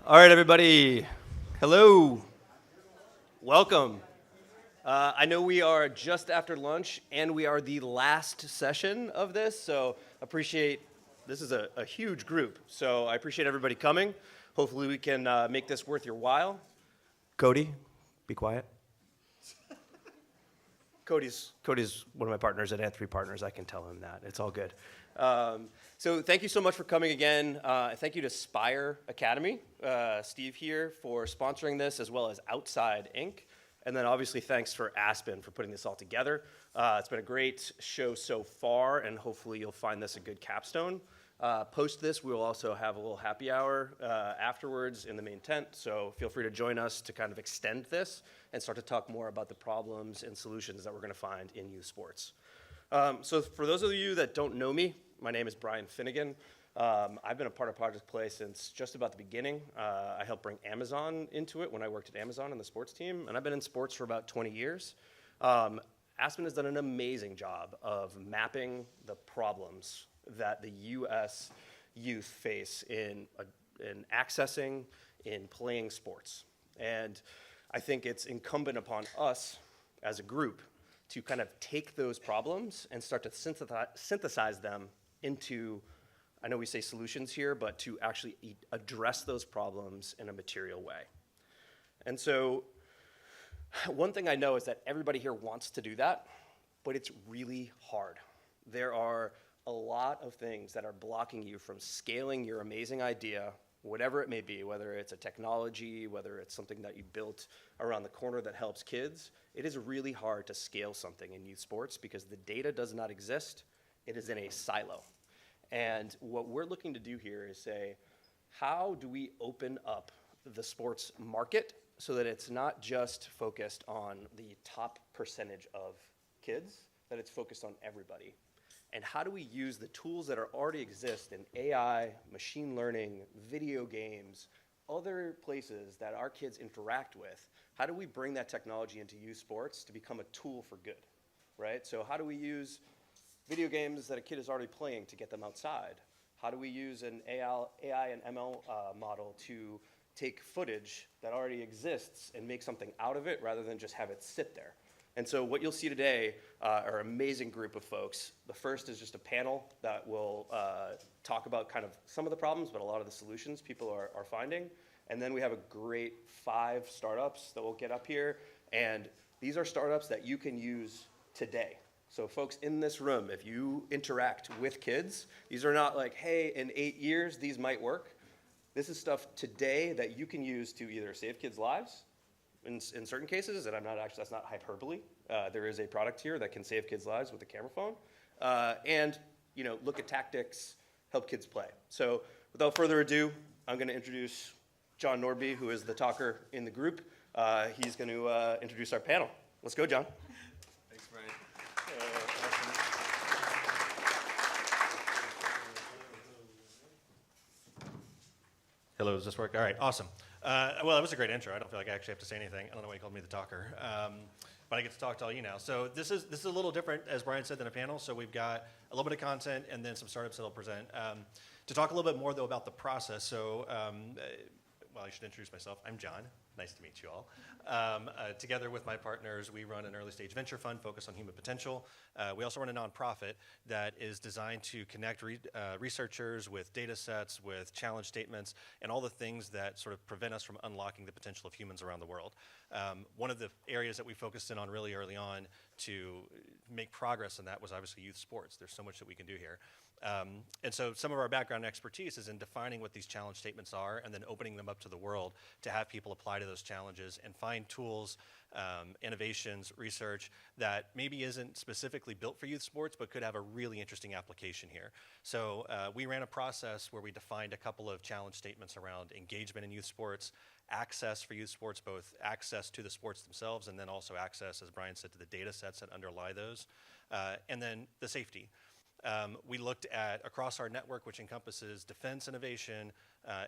All right, everybody. Hello. Welcome. I know we are just after lunch, and we are the last session of this, so this is a huge group, so I appreciate everybody coming. Hopefully we can make this worth your while. Cody, be quiet. Cody's one of my partners at Anthropy Partners. I can tell him that. It's all good. So thank you so much for coming again. Thank you to SPIRE Academy, Steve here, for sponsoring this, as well as Outside, Inc. And then obviously thanks for Aspen for putting this all together. It's been a great show so far, and hopefully you'll find this a good capstone. Post this, we will also have a little happy hour afterwards in the main tent, so feel free to join us to kind of extend this and start to talk more about the problems and solutions that we're going to find in youth sports. So for those of you that don't know me, my name is Brian Finegan. I've been a part of Project Play since just about the beginning. I helped bring Amazon into it when I worked at Amazon in the sports team, and I've been in sports for about 20 years. Aspen has done an amazing job of mapping the problems that the U.S. youth face in accessing, in playing sports. And I think it's incumbent upon us as a group to kind of take those problems and start to synthesize them into, I know we say solutions here, but to actually address those problems in a material way. And so one thing I know is that everybody here wants to do that, but it's really hard. There are a lot of things that are blocking you from scaling your amazing idea, whatever it may be, whether it's a technology, whether it's something that you built around the corner that helps kids. It is really hard to scale something in youth sports because the data does not exist. It is in a silo. And what we're looking to do here is say, how do we open up the sports market so that it's not just focused on the top percentage of kids, that it's focused on everybody? And how do we use the tools that already exist in AI, machine learning, video games, other places that our kids interact with? How do we bring that technology into youth sports to become a tool for good, right? So how do we use video games that a kid is already playing to get them outside? How do we use an AI and ML model to take footage that already exists and make something out of it rather than just have it sit there? And so what you'll see today are an amazing group of folks. The first is just a panel that will talk about kind of some of the problems, but a lot of the solutions people are finding. And then we have a great 5 startups that will get up here. And these are startups that you can use today. So folks in this room, if you interact with kids, these are not like, hey, in 8 years, these might work. This is stuff today that you can use to either save kids' lives, in certain cases, and that's not hyperbole. There is a product here that can save kids' lives with a camera phone, and look at tactics, help kids play. So without further ado, I'm going to introduce John Nordby, who is the talker in the group. He's going to introduce our panel. Let's go, John. Thanks, Brian. Hello, does this work? All right, awesome. Well, that was a great intro. I don't feel like I actually have to say anything. I don't know why you called me the talker. But I get to talk to all you now. So this is a little different, as Brian said, than a panel. So we've got a little bit of content and then some startups that I'll present. To talk a little bit more, though, about the process. So, I should introduce myself. I'm John. Nice to meet you all. Together with my partners, we run an early stage venture fund focused on human potential. We also run a nonprofit that is designed to connect researchers with data sets, with challenge statements, and all the things that sort of prevent us from unlocking the potential of humans around the world. One of the areas that we focused in on really early on to make progress in that was obviously youth sports. There's so much that we can do here. And so some of our background expertise is in defining what these challenge statements are and then opening them up to the world to have people apply to those challenges and find tools, innovations, research that maybe isn't specifically built for youth sports but could have a really interesting application here. So we ran a process where we defined a couple of challenge statements around engagement in youth sports, access for youth sports, both access to the sports themselves and then also access, as Brian said, to the data sets that underlie those, and then the safety. We looked at across our network, which encompasses defense innovation,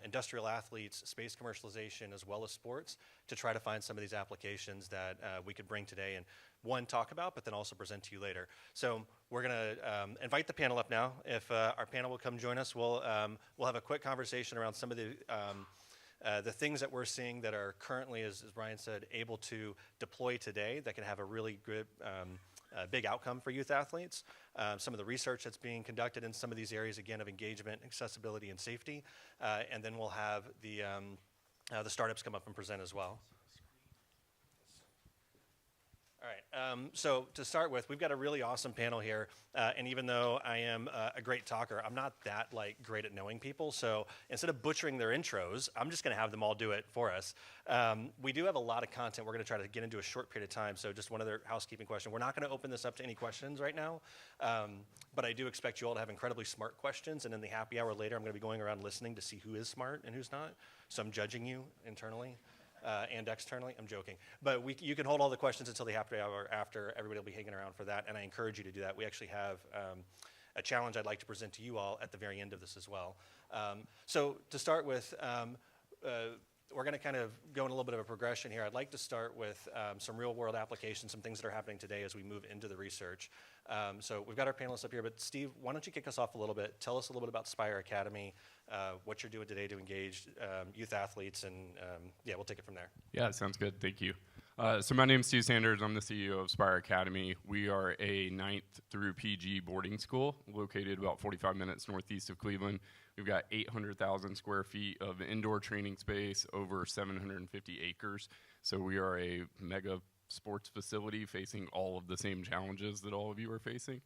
industrial athletes, space commercialization, as well as sports, to try to find some of these applications that we could bring today and, one, talk about, but then also present to you later. So we're going to invite the panel up now. If our panel will come join us, we'll have a quick conversation around some of the the things that we're seeing that are currently, as Brian said, able to deploy today that can have a really good big outcome for youth athletes, some of the research that's being conducted in some of these areas, again, of engagement, accessibility, and safety, and then we'll have the startups come up and present as well. All right, so to start with, we've got a really awesome panel here, and even though I am a great talker, I'm not that great at knowing people, so instead of butchering their intros, I'm just going to have them all do it for us. We do have a lot of content we're going to try to get into a short period of time, so just one other housekeeping question. We're not going to open this up to any questions right now, but I do expect you all to have incredibly smart questions, and in the happy hour later, I'm going to be going around listening to see who is smart and who's not, so I'm judging you internally. And externally, I'm joking. But you can hold all the questions until the happy hour after. Everybody will be hanging around for that, and I encourage you to do that. We actually have a challenge I'd like to present to you all at the very end of this as well. So to start with, we're going to kind of go in a little bit of a progression here. I'd like to start with some real-world applications, some things that are happening today as we move into the research. So we've got our panelists up here, but Steve, why don't you kick us off a little bit? Tell us a little bit about SPIRE Academy, what you're doing today to engage youth athletes, and yeah, we'll take it from there. Yeah, sounds good. Thank you. So my name is Steve Sanders. I'm the CEO of SPIRE Academy. We are a 9th through PG boarding school located about 45 minutes northeast of Cleveland. We've got 800,000 square feet of indoor training space, over 750 acres. So we are a mega sports facility facing all of the same challenges that all of you are facing.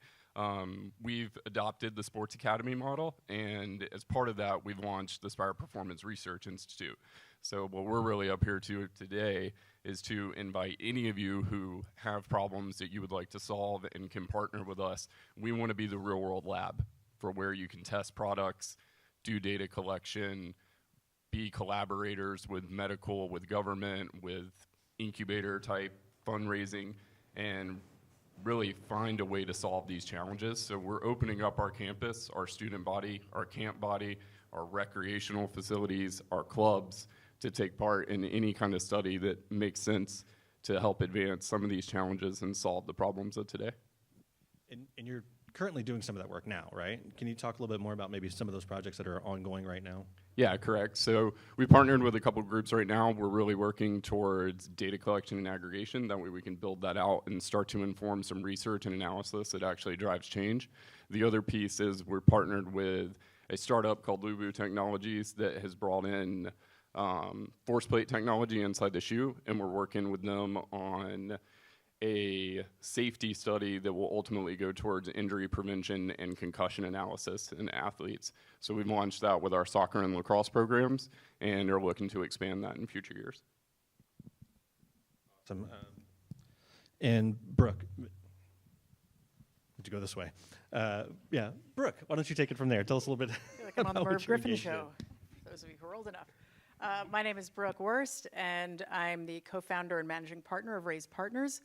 We've adopted the Sports Academy model, and as part of that, we've launched the SPIRE Performance Research Institute. So what we're really up here to today is to invite any of you who have problems that you would like to solve and can partner with us. We want to be the real-world lab for where you can test products, do data collection, be collaborators with medical, with government, with incubator-type fundraising, and really find a way to solve these challenges. So we're opening up our campus, our student body, our camp body, our recreational facilities, our clubs, to take part in any kind of study that makes sense to help advance some of these challenges and solve the problems of today. And you're currently doing some of that work now, right? Can you talk a little bit more about maybe some of those projects that are ongoing right now? Yeah, correct. So we partnered with a couple groups right now. We're really working towards data collection and aggregation. That way we can build that out and start to inform some research and analysis that actually drives change. The other piece is we're partnered with a startup called Lubu Technologies that has brought in force plate technology inside the shoe, and we're working with them on a safety study that will ultimately go towards injury prevention and concussion analysis in athletes. So we've launched that with our soccer and lacrosse programs, and are looking to expand that in future years. Awesome. And Brooke, to go this way. Yeah, Brooke, why don't you take it from there? Tell us a little bit. I feel like I'm on the Merv Griffin show, for those of you who are old enough. My name is Brooke Wurst, and I'm the co-founder and managing partner of Raise Partners.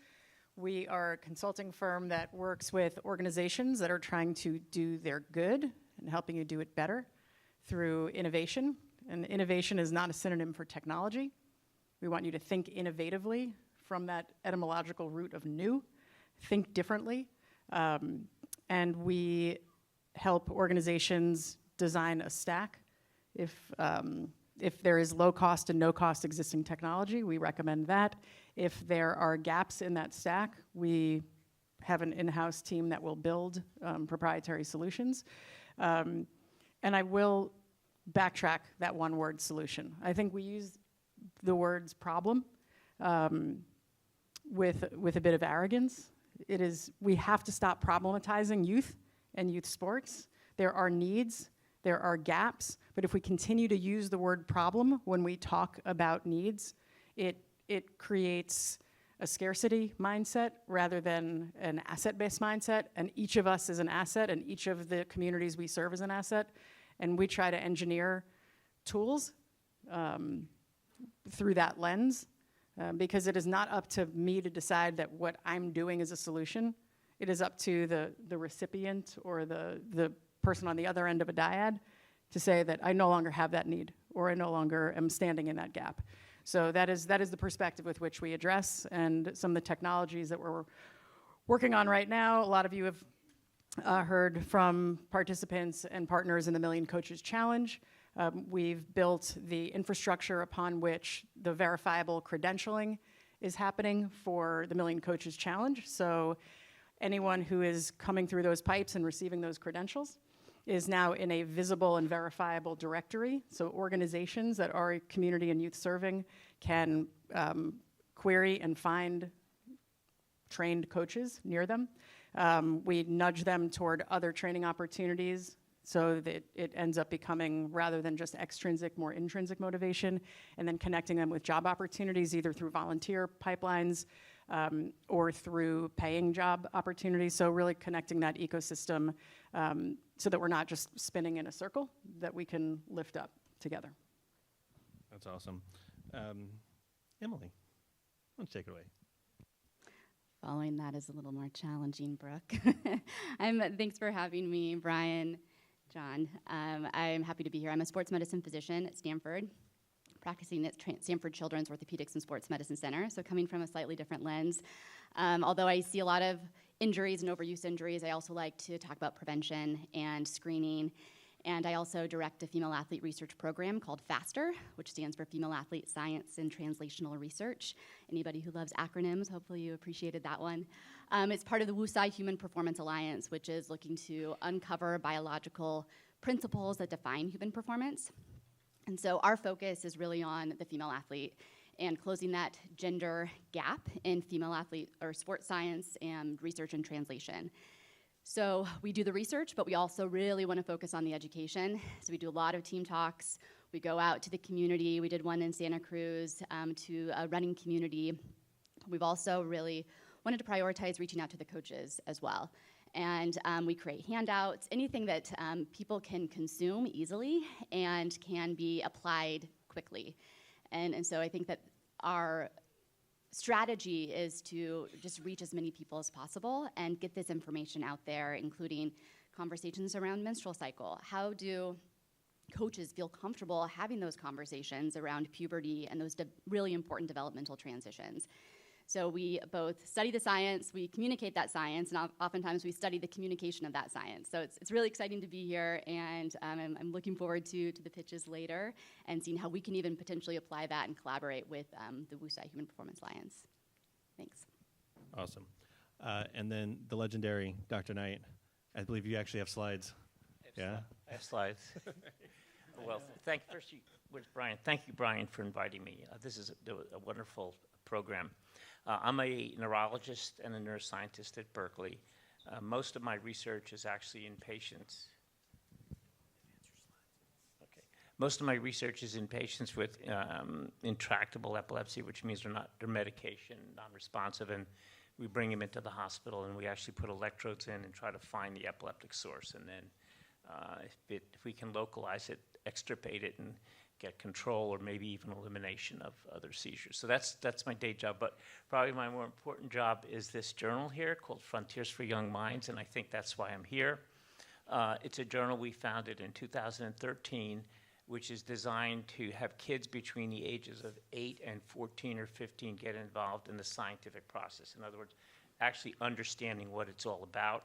We are a consulting firm that works with organizations that are trying to do their good and helping you do it better through innovation. And innovation is not a synonym for technology. We want you to think innovatively from that etymological root of new, think differently. And we help organizations design a stack. If there is low cost and no cost existing technology, we recommend that. If there are gaps in that stack, we have an in-house team that will build proprietary solutions. And I will backtrack that one word solution. I think we use the words problem with a bit of arrogance. We have to stop problematizing youth and youth sports. There are needs, there are gaps, but if we continue to use the word problem when we talk about needs, it creates a scarcity mindset rather than an asset-based mindset, and each of us is an asset, and each of the communities we serve is an asset, and we try to engineer tools through that lens, because it is not up to me to decide that what I'm doing is a solution. It is up to the recipient or the person on the other end of a dyad to say that I no longer have that need, or I no longer am standing in that gap. So that is the perspective with which we address, and some of the technologies that we're working on right now. A lot of you have heard from participants and partners in the Million Coaches Challenge. We've built the infrastructure upon which the verifiable credentialing is happening for the Million Coaches Challenge. So anyone who is coming through those pipes and receiving those credentials is now in a visible and verifiable directory. So organizations that are community and youth serving can query and find trained coaches near them. We nudge them toward other training opportunities so that it ends up becoming, rather than just extrinsic, more intrinsic motivation, and then connecting them with job opportunities, either through volunteer pipelines or through paying job opportunities. So really connecting that ecosystem so that we're not just spinning in a circle, that we can lift up together. That's awesome. Emily, why don't you take it away? Following that is a little more challenging, Brooke. Thanks for having me, Brian, John. I'm happy to be here. I'm a sports medicine physician at Stanford, practicing at Stanford Children's Orthopedics and Sports Medicine Center, so coming from a slightly different lens. Although I see a lot of injuries and overuse injuries, I also like to talk about prevention and screening. And I also direct a female athlete research program called FASTER, which stands for Female Athlete Science and Translational Research. Anybody who loves acronyms, hopefully you appreciated that one. It's part of the WUSI Human Performance Alliance, which is looking to uncover biological principles that define human performance. And so our focus is really on the female athlete and closing that gender gap in female athlete or sports science and research and translation. So we do the research, but we also really want to focus on the education. So we do a lot of team talks. We go out to the community. We did one in Santa Cruz to a running community. We've also really wanted to prioritize reaching out to the coaches as well. And we create handouts, anything that people can consume easily and can be applied quickly. And so I think that our strategy is to just reach as many people as possible and get this information out there, including conversations around menstrual cycle. How do coaches feel comfortable having those conversations around puberty and those really important developmental transitions? So we both study the science, we communicate that science, and oftentimes we study the communication of that science. So it's really exciting to be here, and I'm looking forward to the pitches later and seeing how we can even potentially apply that and collaborate with the WUSI Human Performance Alliance. Thanks. Awesome. And then the legendary Dr. Knight, I believe you actually have slides. I have slides. Well, where's Brian? Thank you, Brian, for inviting me. This is a wonderful program. I'm a neurologist and a neuroscientist at Berkeley. Most of my research is actually in patients. Okay. Most of my research is in patients with intractable epilepsy, which means they're medication non-responsive, and we bring them into the hospital and we actually put electrodes in and try to find the epileptic source, and then if we can localize it, extirpate it, and get control or maybe even elimination of other seizures. So that's my day job, but probably my more important job is this journal here called Frontiers for Young Minds, and I think that's why I'm here. It's a journal we founded in 2013, which is designed to have kids between the ages of 8 and 14 or 15 get involved in the scientific process. In other words, actually understanding what it's all about.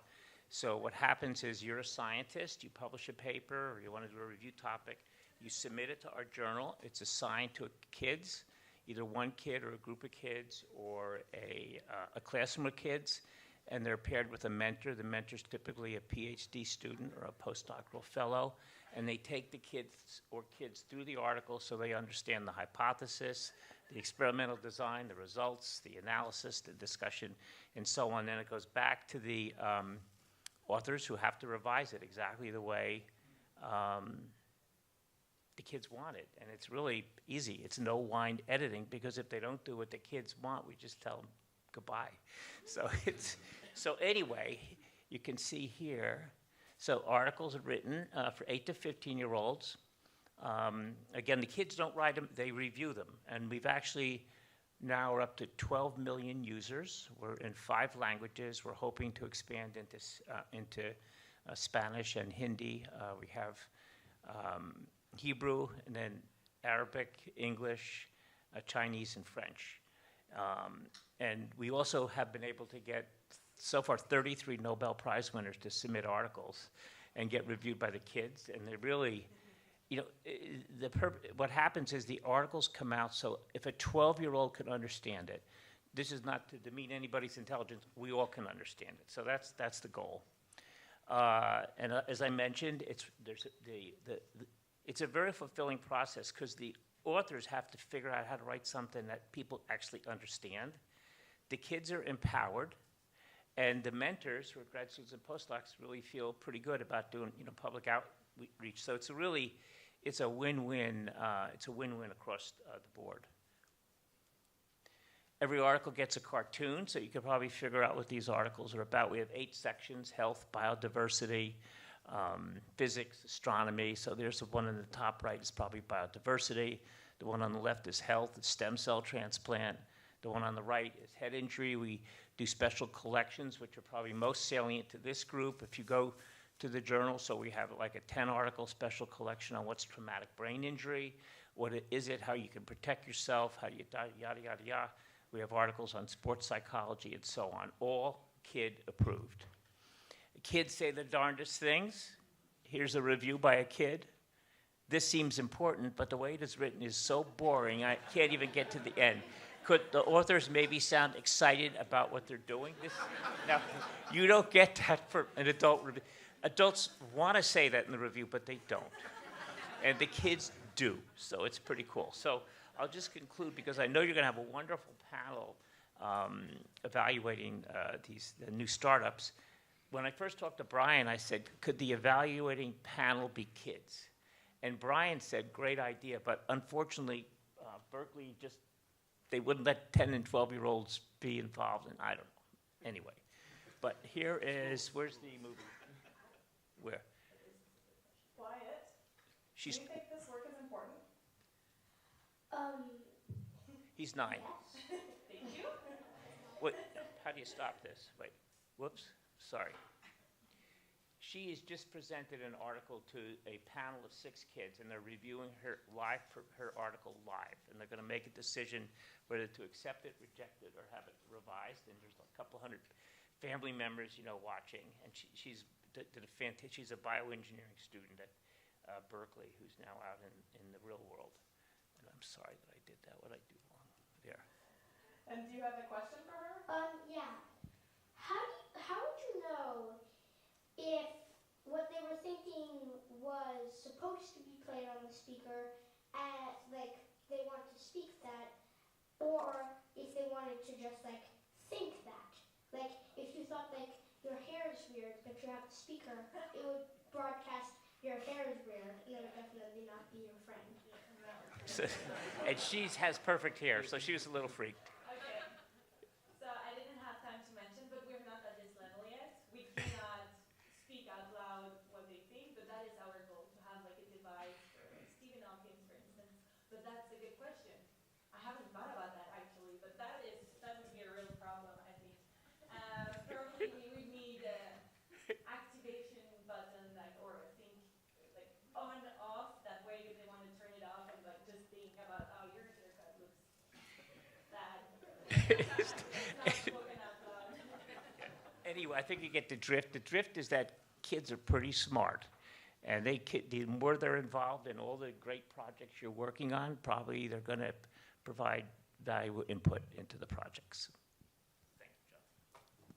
So what happens is you're a scientist, you publish a paper, or you want to do a review topic, you submit it to our journal. It's assigned to kids, either one kid or a group of kids or a classroom of kids, and they're paired with a mentor. The mentor's typically a PhD student or a postdoctoral fellow, and they take the kids through the article so they understand the hypothesis, the experimental design, the results, the analysis, the discussion, and so on. Then it goes back to the authors who have to revise it exactly the way the kids want it, and it's really easy. It's no wind editing, because if they don't do what the kids want, we just tell them goodbye. So anyway, you can see here. So articles are written for 8 to 15-year-olds. Again, the kids don't write them; they review them, and we've actually now are up to 12 million users. We're in 5 languages. We're hoping to expand into Spanish and Hindi. We have Hebrew, and then Arabic, English, Chinese, and French. And we also have been able to get, so far, 33 Nobel Prize winners to submit articles and get reviewed by the kids. And they're really, you know, what happens is the articles come out, so if a 12-year-old can understand it, this is not to demean anybody's intelligence, we all can understand it. So that's the goal. And as I mentioned, it's a very fulfilling process because the authors have to figure out how to write something that people actually understand. The kids are empowered, and the mentors, who are grad students and postdocs, really feel pretty good about doing, you know, public outreach. So it's a win-win. It's a win-win across the board. Every article gets a cartoon, so you can probably figure out what these articles are about. We have 8 sections: health, biodiversity, physics, astronomy. So there's the one in the top right is probably biodiversity. The one on the left is health, stem cell transplant. The one on the right is head injury. We do special collections, which are probably most salient to this group. If you go to the journal, so we have like a 10-article special collection on what's traumatic brain injury, what is it, how you can protect yourself, how you die, yada, yada, yada. We have articles on sports psychology and so on, all kid approved. Kids say the darndest things. Here's a review by a kid. This seems important, but the way it is written is so boring, I can't even get to the end. Could the authors maybe sound excited about what they're doing? Now, you don't get that for an adult review. Adults want to say that in the review, but they don't. And the kids do, so it's pretty cool. So I'll just conclude because I know you're going to have a wonderful panel evaluating the new startups. When I first talked to Brian, I said, could the evaluating panel be kids? And Brian said, great idea, but unfortunately, Berkeley they wouldn't let 10 and 12-year-olds be involved, and I don't know. Anyway, but where's the movie? Where? Quiet. She's, Do you think this work is important? he's 9. Thank you. Wait, how do you stop this? Wait, whoops, sorry. She has just presented an article to a panel of 6 kids, and they're reviewing her article live, and they're going to make a decision whether to accept it, reject it, or have it revised. And there's a couple hundred family members, you know, watching. And she's a bioengineering student at Berkeley, who's now out in the real world. And I'm sorry that I did that. What did I do wrong? There. And do you have a question for her? Yeah. How would you know if what they were thinking was supposed to be played on the speaker, like they wanted to speak that, or if they wanted to just like think that? Like if you thought like your hair is weird, but you have the speaker, it would broadcast your hair is weird, and it would definitely not be your friend. So, and she has perfect hair, so she was a little freaked. Okay. So I didn't have time to mention, but we're not at this level yet. We cannot speak out loud what they think, but that is our goal, to have like a device for Stephen Hawking, for instance. But that's a good question. I haven't thought about that actually, but that would be a real problem, I think. Probably we would need an activation button, like, or I think like on off. That way, if they want to turn it off and like just think about, oh, your haircut looks bad. It's not spoken out loud. Anyway, I think you get the drift. The drift is that kids are pretty smart, and the more they're involved in all the great projects you're working on, probably they're going to provide valuable input into the projects. Thank you, John.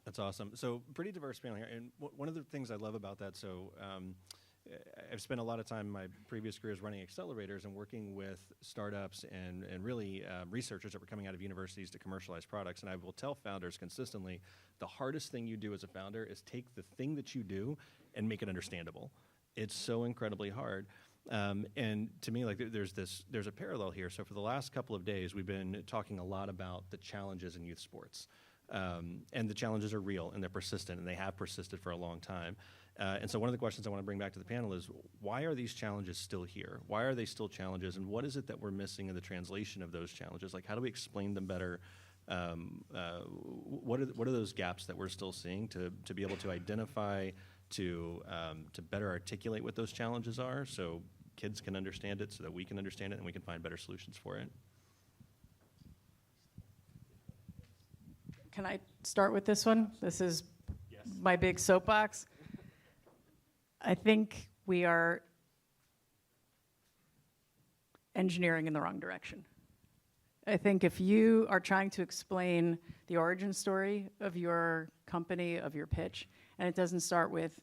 That's awesome. So pretty diverse panel here. And one of the things I love about that, I've spent a lot of time in my previous careers running accelerators and working with startups and really researchers that were coming out of universities to commercialize products. And I will tell founders consistently, the hardest thing you do as a founder is take the thing that you do and make it understandable. It's so incredibly hard. And to me, like there's a parallel here. So for the last couple of days, we've been talking a lot about the challenges in youth sports. And the challenges are real and they're persistent and they have persisted for a long time. And so one of the questions I want to bring back to the panel is, why are these challenges still here? Why are they still challenges? And what is it that we're missing in the translation of those challenges? Like, how do we explain them better? What are those gaps that we're still seeing to be able to identify, to better articulate what those challenges are so kids can understand it, so that we can understand it and we can find better solutions for it? Can I start with this one? This is my big soapbox. I think we are engineering in the wrong direction. I think if you are trying to explain the origin story of your company, of your pitch, and it doesn't start with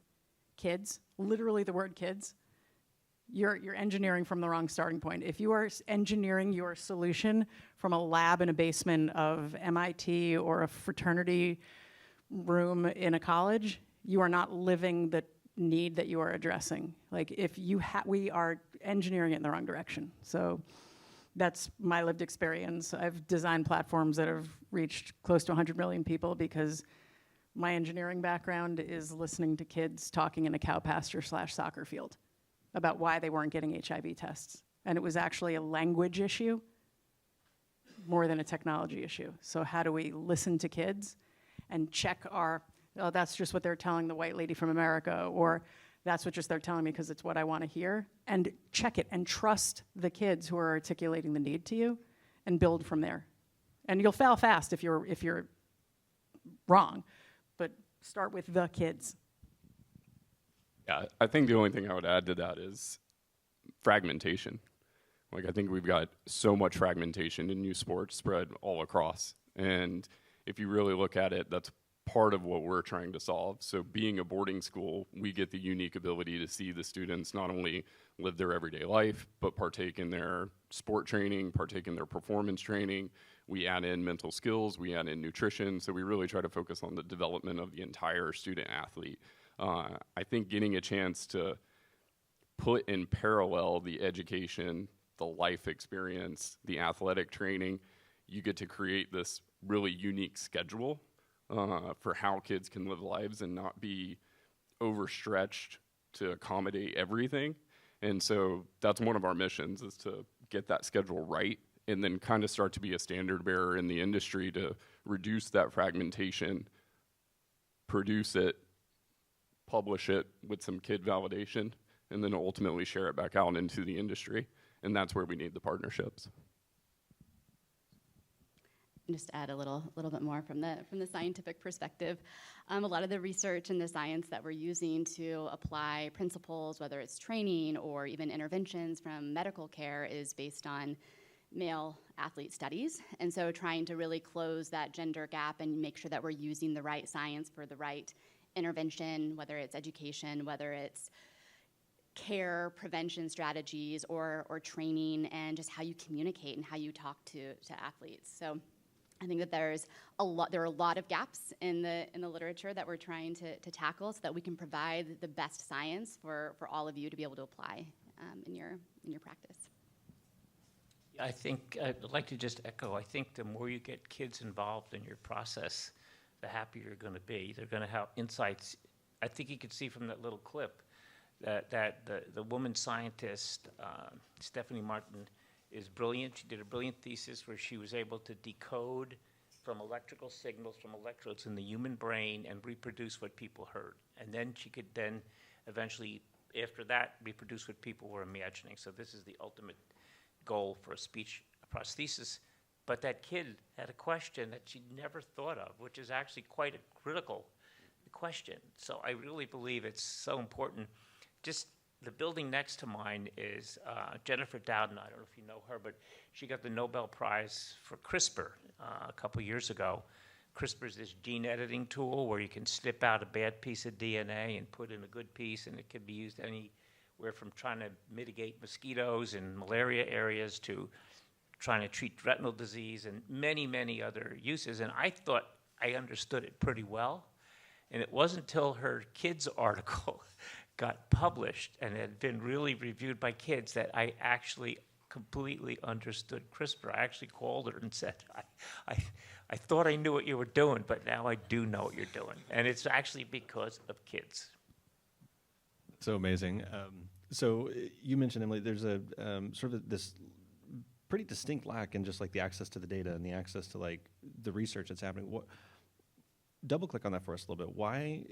kids, literally the word kids, you're engineering from the wrong starting point. If you are engineering your solution from a lab in a basement of MIT or a fraternity room in a college, you are not living the need that you are addressing. Like if you we are engineering it in the wrong direction. So that's my lived experience. I've designed platforms that have reached close to 100 million people because my engineering background is listening to kids talking in a cow pasture / soccer field about why they weren't getting HIV tests. And it was actually a language issue more than a technology issue. So how do we listen to kids and check our, oh, that's just what they're telling the white lady from America, or that's what just they're telling me because it's what I want to hear, and check it and trust the kids who are articulating the need to you and build from there. And you'll fail fast if you're wrong, but start with the kids. Yeah, I think the only thing I would add to that is fragmentation. Like, I think we've got so much fragmentation in youth sports spread all across. And if you really look at it, that's part of what we're trying to solve. So being a boarding school, we get the unique ability to see the students not only live their everyday life, but partake in their sport training, partake in their performance training. We add in mental skills, we add in nutrition. So we really try to focus on the development of the entire student athlete. I think getting a chance to put in parallel the education, the life experience, the athletic training, you get to create this really unique schedule for how kids can live lives and not be overstretched to accommodate everything. And so that's one of our missions, is to get that schedule right and then kind of start to be a standard bearer in the industry to reduce that fragmentation, produce it, publish it with some kid validation, and then ultimately share it back out into the industry. And that's where we need the partnerships. Just to add a little bit more from the scientific perspective, a lot of the research and the science that we're using to apply principles, whether it's training or even interventions from medical care, is based on male athlete studies. And so trying to really close that gender gap and make sure that we're using the right science for the right intervention, whether it's education, whether it's care, prevention strategies, or training, and just how you communicate and how you talk to athletes. So I think that there are a lot of gaps in the literature that we're trying to tackle so that we can provide the best science for all of you to be able to apply in your practice. I think I'd like to just echo, I think the more you get kids involved in your process, the happier you're going to be. They're going to have insights. I think you could see from that little clip that the woman scientist, Stephanie Martin, is brilliant. She did a brilliant thesis where she was able to decode from electrical signals from electrodes in the human brain and reproduce what people heard. And then she could then eventually, after that, reproduce what people were imagining. So this is the ultimate goal for a speech prosthesis. But that kid had a question that she'd never thought of, which is actually quite a critical question. So I really believe it's so important. Just the building next to mine is Jennifer Doudna. I don't know if you know her, but she got the Nobel Prize for CRISPR a couple years ago. CRISPR is this gene editing tool where you can snip out a bad piece of DNA and put in a good piece, and it can be used anywhere from trying to mitigate mosquitoes in malaria areas to trying to treat retinal disease and many, many other uses. And I thought I understood it pretty well. And it wasn't until her kids' article got published and had been really reviewed by kids that I actually completely understood CRISPR. I actually called her and said, I thought I knew what you were doing, but now I do know what you're doing. And it's actually because of kids. So amazing. So you mentioned, Emily, there's a sort of this pretty distinct lack in just like the access to the data and the access to like the research that's happening. Double click on that for us a little bit. Why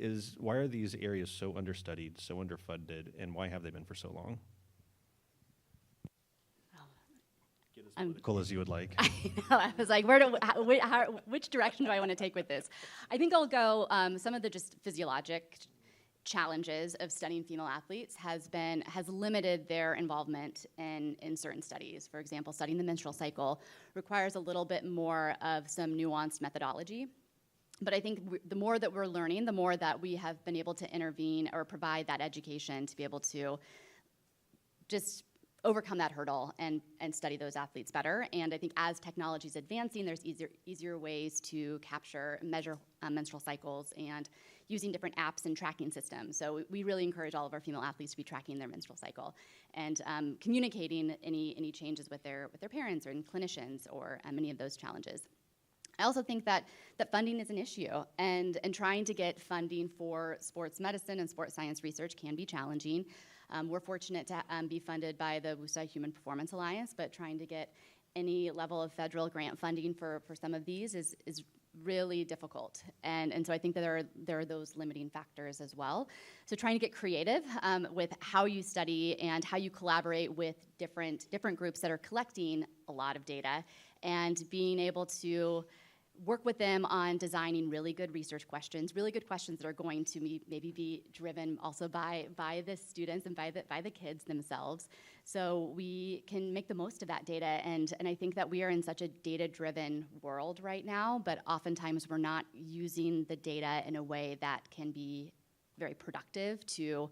are these areas so understudied, so underfunded, and why have they been for so long? Get as political as you would like. I know. I was like, which direction do I want to take with this? I think I'll go some of the just physiologic challenges of studying female athletes has limited their involvement in certain studies. For example, studying the menstrual cycle requires a little bit more of some nuanced methodology. But I think the more that we're learning, the more that we have been able to intervene or provide that education to be able to just overcome that hurdle and study those athletes better. And I think as technology is advancing, there's easier ways to capture, measure menstrual cycles, and using different apps and tracking systems. So we really encourage all of our female athletes to be tracking their menstrual cycle and communicating any changes with their parents or clinicians or any of those challenges. I also think that funding is an issue, and trying to get funding for sports medicine and sports science research can be challenging. We're fortunate to be funded by the WUSA Human Performance Alliance, but trying to get any level of federal grant funding for some of these is really difficult. And so I think that there are those limiting factors as well. So trying to get creative with how you study and how you collaborate with different groups that are collecting a lot of data, and being able to work with them on designing really good research questions, really good questions that are going to maybe be driven also by the students and by the kids themselves, so we can make the most of that data. And I think that we are in such a data-driven world right now, but oftentimes we're not using the data in a way that can be very productive to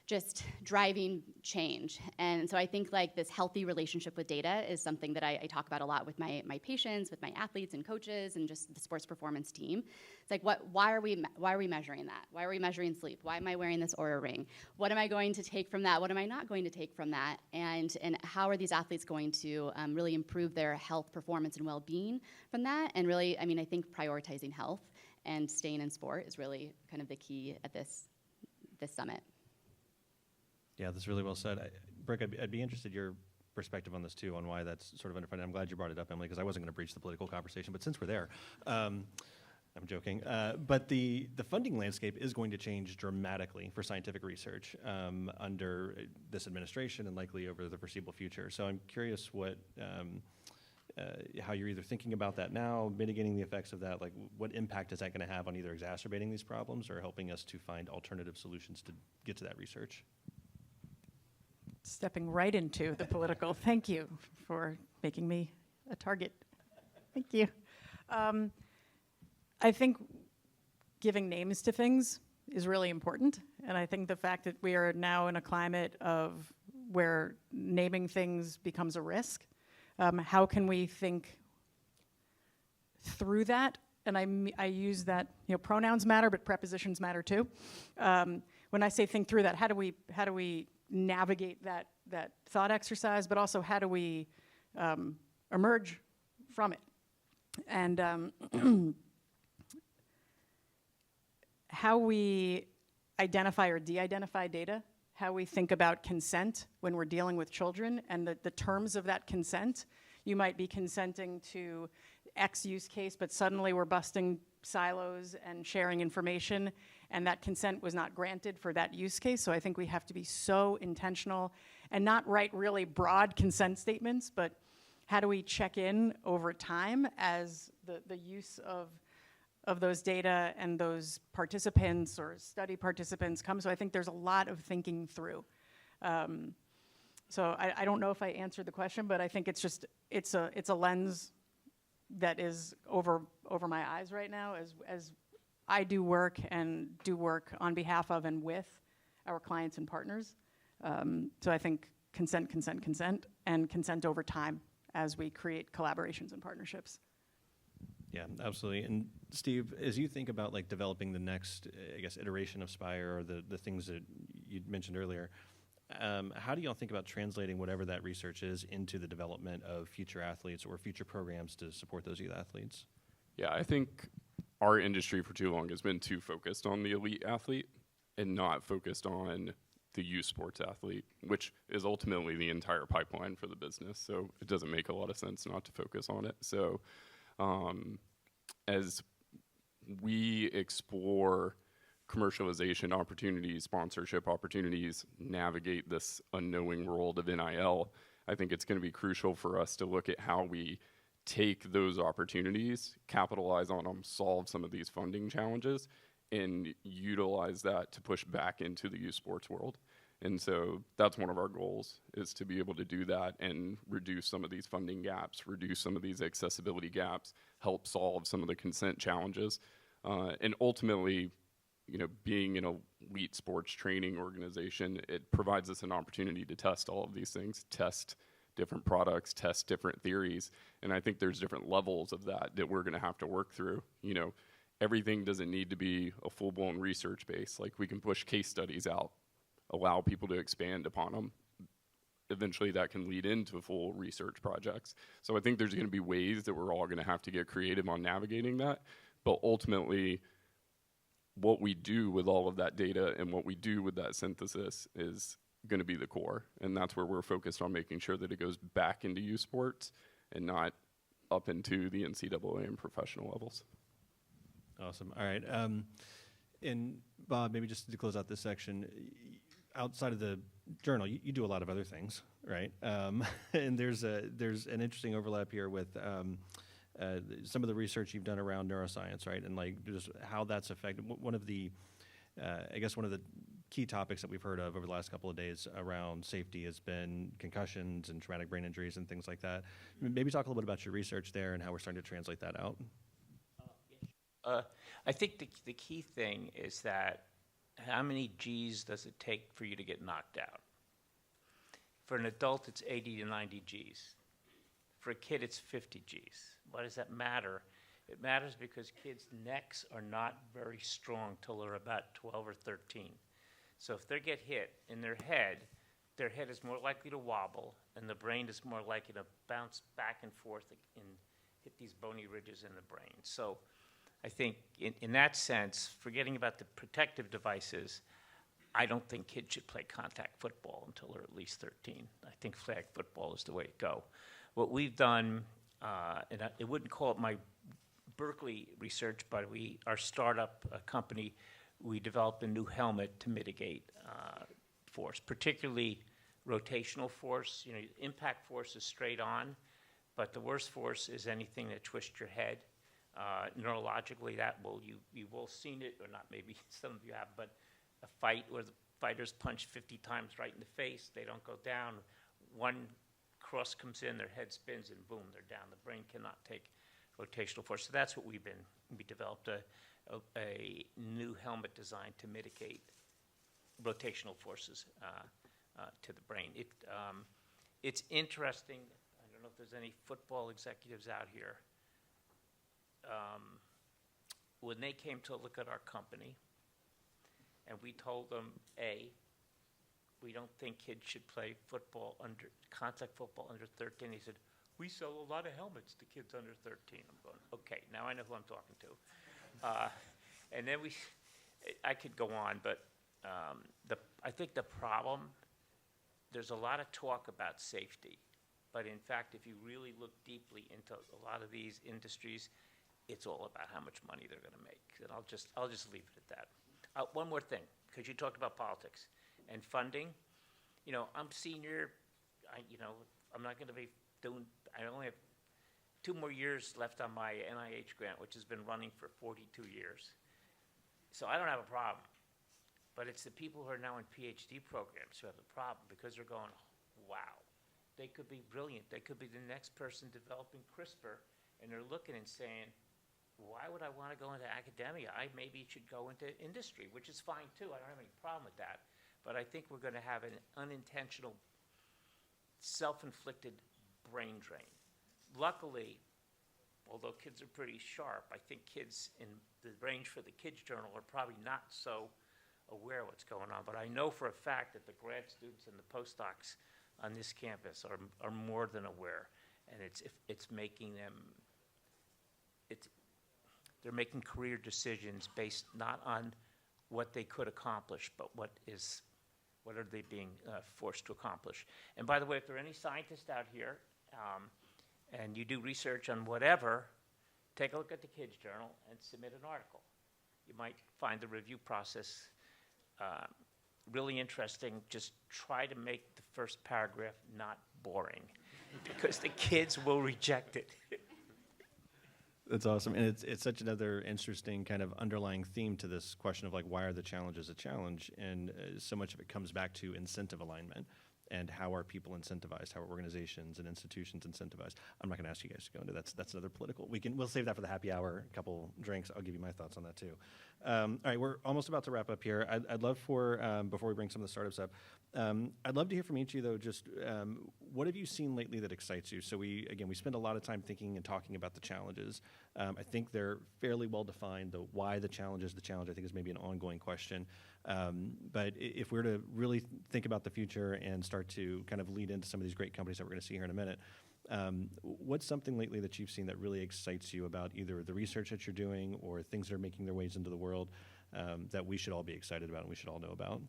just driving change. And so I think like this healthy relationship with data is something that I talk about a lot with my patients, with my athletes and coaches, and just the sports performance team. It's like, why are we measuring that? Why are we measuring sleep? Why am I wearing this Oura ring? What am I going to take from that? What am I not going to take from that? And how are these athletes going to really improve their health, performance, and well-being from that? And really, I mean, I think prioritizing health and staying in sport is really kind of the key at this summit. Yeah, that's really well said. Brooke, I'd be interested in your perspective on this too, on why that's sort of underfunded. I'm glad you brought it up, Emily, because I wasn't going to breach the political conversation, but since we're there, I'm joking. But the funding landscape is going to change dramatically for scientific research under this administration and likely over the foreseeable future. So I'm curious how you're either thinking about that now, mitigating the effects of that, like what impact is that going to have on either exacerbating these problems or helping us to find alternative solutions to get to that research? Stepping right into the political. Thank you for making me a target. Thank you. I think giving names to things is really important, and I think the fact that we are now in a climate of where naming things becomes a risk, how can we think through that? And I use that, pronouns matter, but prepositions matter too. When I say think through that, how do we navigate that thought exercise, but also how do we emerge from it? And how we identify or de-identify data, how we think about consent when we're dealing with children, and the terms of that consent. You might be consenting to X use case, but suddenly we're busting silos and sharing information, and that consent was not granted for that use case. So I think we have to be so intentional and not write really broad consent statements, but how do we check in over time as the use of those data and those participants or study participants come. So I think there's a lot of thinking through. So I don't know if I answered the question, but I think it's a lens that is over my eyes right now as I do work on behalf of and with our clients and partners. So I think consent, and consent over time as we create collaborations and partnerships. Yeah, absolutely. And Steve, as you think about like developing the next, I guess, iteration of SPIRE or the things that you mentioned earlier, how do y'all think about translating whatever that research is into the development of future athletes or future programs to support those youth athletes? Yeah, I think our industry for too long has been too focused on the elite athlete and not focused on the youth sports athlete, which is ultimately the entire pipeline for the business. So it doesn't make a lot of sense not to focus on it. So as we explore commercialization opportunities, sponsorship opportunities, navigate this unknowing world of NIL, I think it's going to be crucial for us to look at how we take those opportunities, capitalize on them, solve some of these funding challenges, and utilize that to push back into the youth sports world. And so that's one of our goals, is to be able to do that and reduce some of these funding gaps, reduce some of these accessibility gaps, help solve some of the consent challenges. And ultimately, you know, being an elite sports training organization, it provides us an opportunity to test all of these things, test different products, test different theories. And I think there's different levels of that we're going to have to work through. You know, everything doesn't need to be a full-blown research base. Like, we can push case studies out, allow people to expand upon them. Eventually that can lead into full research projects. So I think there's going to be ways that we're all going to have to get creative on navigating that. But ultimately, what we do with all of that data and what we do with that synthesis is going to be the core. And that's where we're focused on making sure that it goes back into youth sports and not up into the NCAA and professional levels. Awesome. All right. And Bob, maybe just to close out this section, outside of the journal, you do a lot of other things, right? And there's an interesting overlap here with some of the research you've done around neuroscience, right? And like just how that's affected. One of the key topics that we've heard of over the last couple of days around safety has been concussions and traumatic brain injuries and things like that. Maybe talk a little bit about your research there and how we're starting to translate that out. I think the key thing is that how many G's does it take for you to get knocked out? For an adult, it's 80 to 90 G's. For a kid, it's 50 G's. Why does that matter? It matters because kids' necks are not very strong till they're about 12 or 13. So if they get hit in their head is more likely to wobble, and the brain is more likely to bounce back and forth and hit these bony ridges in the brain. So I think in that sense, forgetting about the protective devices, I don't think kids should play contact football until they're at least 13. I think flag football is the way to go. What we've done, and I wouldn't call it my Berkeley research, but our startup company, we developed a new helmet to mitigate force, particularly rotational force. You know, impact force is straight on, but the worst force is anything that twists your head. Neurologically, you will seen it, or not, maybe some of you have, but a fight where the fighters punch 50 times right in the face, they don't go down. One cross comes in, their head spins, and boom, they're down. The brain cannot take rotational force. So that's what we developed a new helmet designed to mitigate rotational forces to the brain. It's interesting. I don't know if there's any football executives out here. When they came to look at our company, and we told them, we don't think kids should play contact football under 13. He said, we sell a lot of helmets to kids under 13. I'm going, okay, now I know who I'm talking to. And then I could go on, but I think the problem, there's a lot of talk about safety, but in fact, if you really look deeply into a lot of these industries, it's all about how much money they're going to make. And I'll just leave it at that. One more thing, because you talked about politics and funding. You know, I'm senior. I'm not going to be doing. I only have 2 more years left on my NIH grant, which has been running for 42 years. So I don't have a problem. But it's the people who are now in PhD programs who have the problem, because they're going, wow, they could be brilliant. They could be the next person developing CRISPR, and they're looking and saying, why would I want to go into academia? I maybe should go into industry, which is fine too. I don't have any problem with that. But I think we're going to have an unintentional, self-inflicted brain drain. Luckily, although kids are pretty sharp, I think kids in the range for the kids journal are probably not so aware of what's going on. But I know for a fact that the grad students and the postdocs on this campus are more than aware. And it's making them, they're making career decisions based not on what they could accomplish, but what are they being forced to accomplish. And by the way, if there are any scientists out here, and you do research on whatever, take a look at the Kids Journal and submit an article. You might find the review process really interesting. Just try to make the first paragraph not boring, because the kids will reject it. That's awesome, and it's such another interesting kind of underlying theme to this question of like, why are the challenges a challenge? And so much of it comes back to incentive alignment and how are people incentivized, how are organizations and institutions incentivized. I'm not going to ask you guys to go into that's another political. We'll save that for the happy hour, a couple drinks. I'll give you my thoughts on that too. All right, we're almost about to wrap up here. I'd love for before we bring some of the startups up. I'd love to hear from each of you, though, just what have you seen lately that excites you? So we spend a lot of time thinking and talking about the challenges. I think they're fairly well defined. The why the challenge is the challenge, I think, is maybe an ongoing question. But if we're to really think about the future and start to kind of lead into some of these great companies that we're going to see here in a minute, what's something lately that you've seen that really excites you about either the research that you're doing or things that are making their ways into the world that we should all be excited about and we should all know about?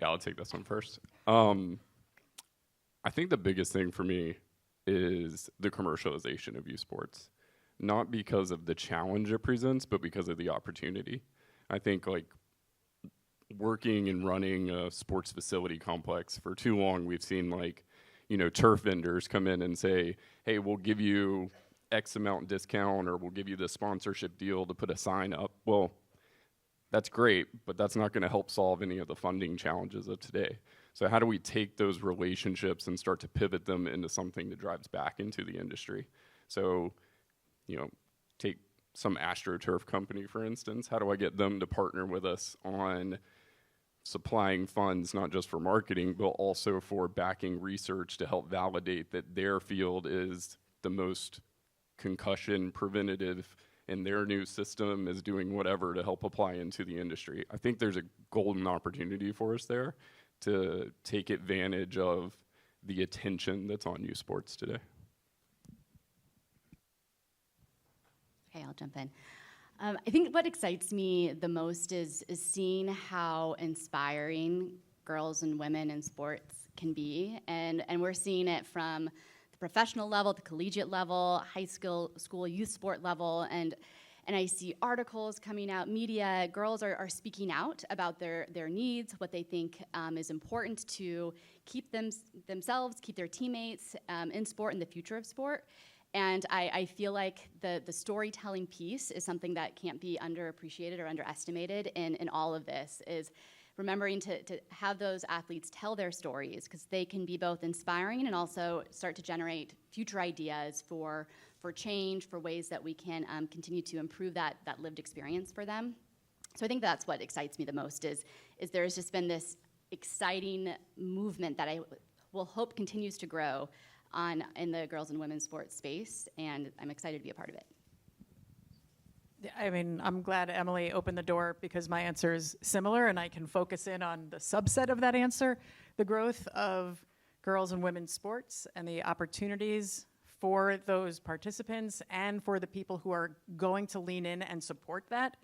Yeah, I'll take this one first. I think the biggest thing for me is the commercialization of youth sports. Not because of the challenge it presents, but because of the opportunity. I think like working and running a sports facility complex for too long, we've seen like, turf vendors come in and say, hey, we'll give you X amount discount or we'll give you the sponsorship deal to put a sign up. Well, that's great, but that's not going to help solve any of the funding challenges of today. So how do we take those relationships and start to pivot them into something that drives back into the industry? So, take some AstroTurf company, for instance. How do I get them to partner with us on supplying funds, not just for marketing, but also for backing research to help validate that their field is the most concussion preventative and their new system is doing whatever to help apply into the industry? I think there's a golden opportunity for us there to take advantage of the attention that's on youth sports today. Okay, I'll jump in. I think what excites me the most is seeing how inspiring girls and women in sports can be. And we're seeing it from the professional level, the collegiate level, high school youth sport level, and I see articles coming out, media, girls are speaking out about their needs, what they think is important to keep themselves, keep their teammates in sport and the future of sport. And I feel like the storytelling piece is something that can't be underappreciated or underestimated in all of this, is remembering to have those athletes tell their stories, because they can be both inspiring and also start to generate future ideas for change, for ways that we can continue to improve that lived experience for them. So I think that's what excites me the most is there's just been this exciting movement that I will hope continues to grow in the girls and women's sports space, and I'm excited to be a part of it. I mean, I'm glad Emily opened the door because my answer is similar and I can focus in on the subset of that answer, the growth of girls and women's sports and the opportunities for those participants and for the people who are going to lean in and support that.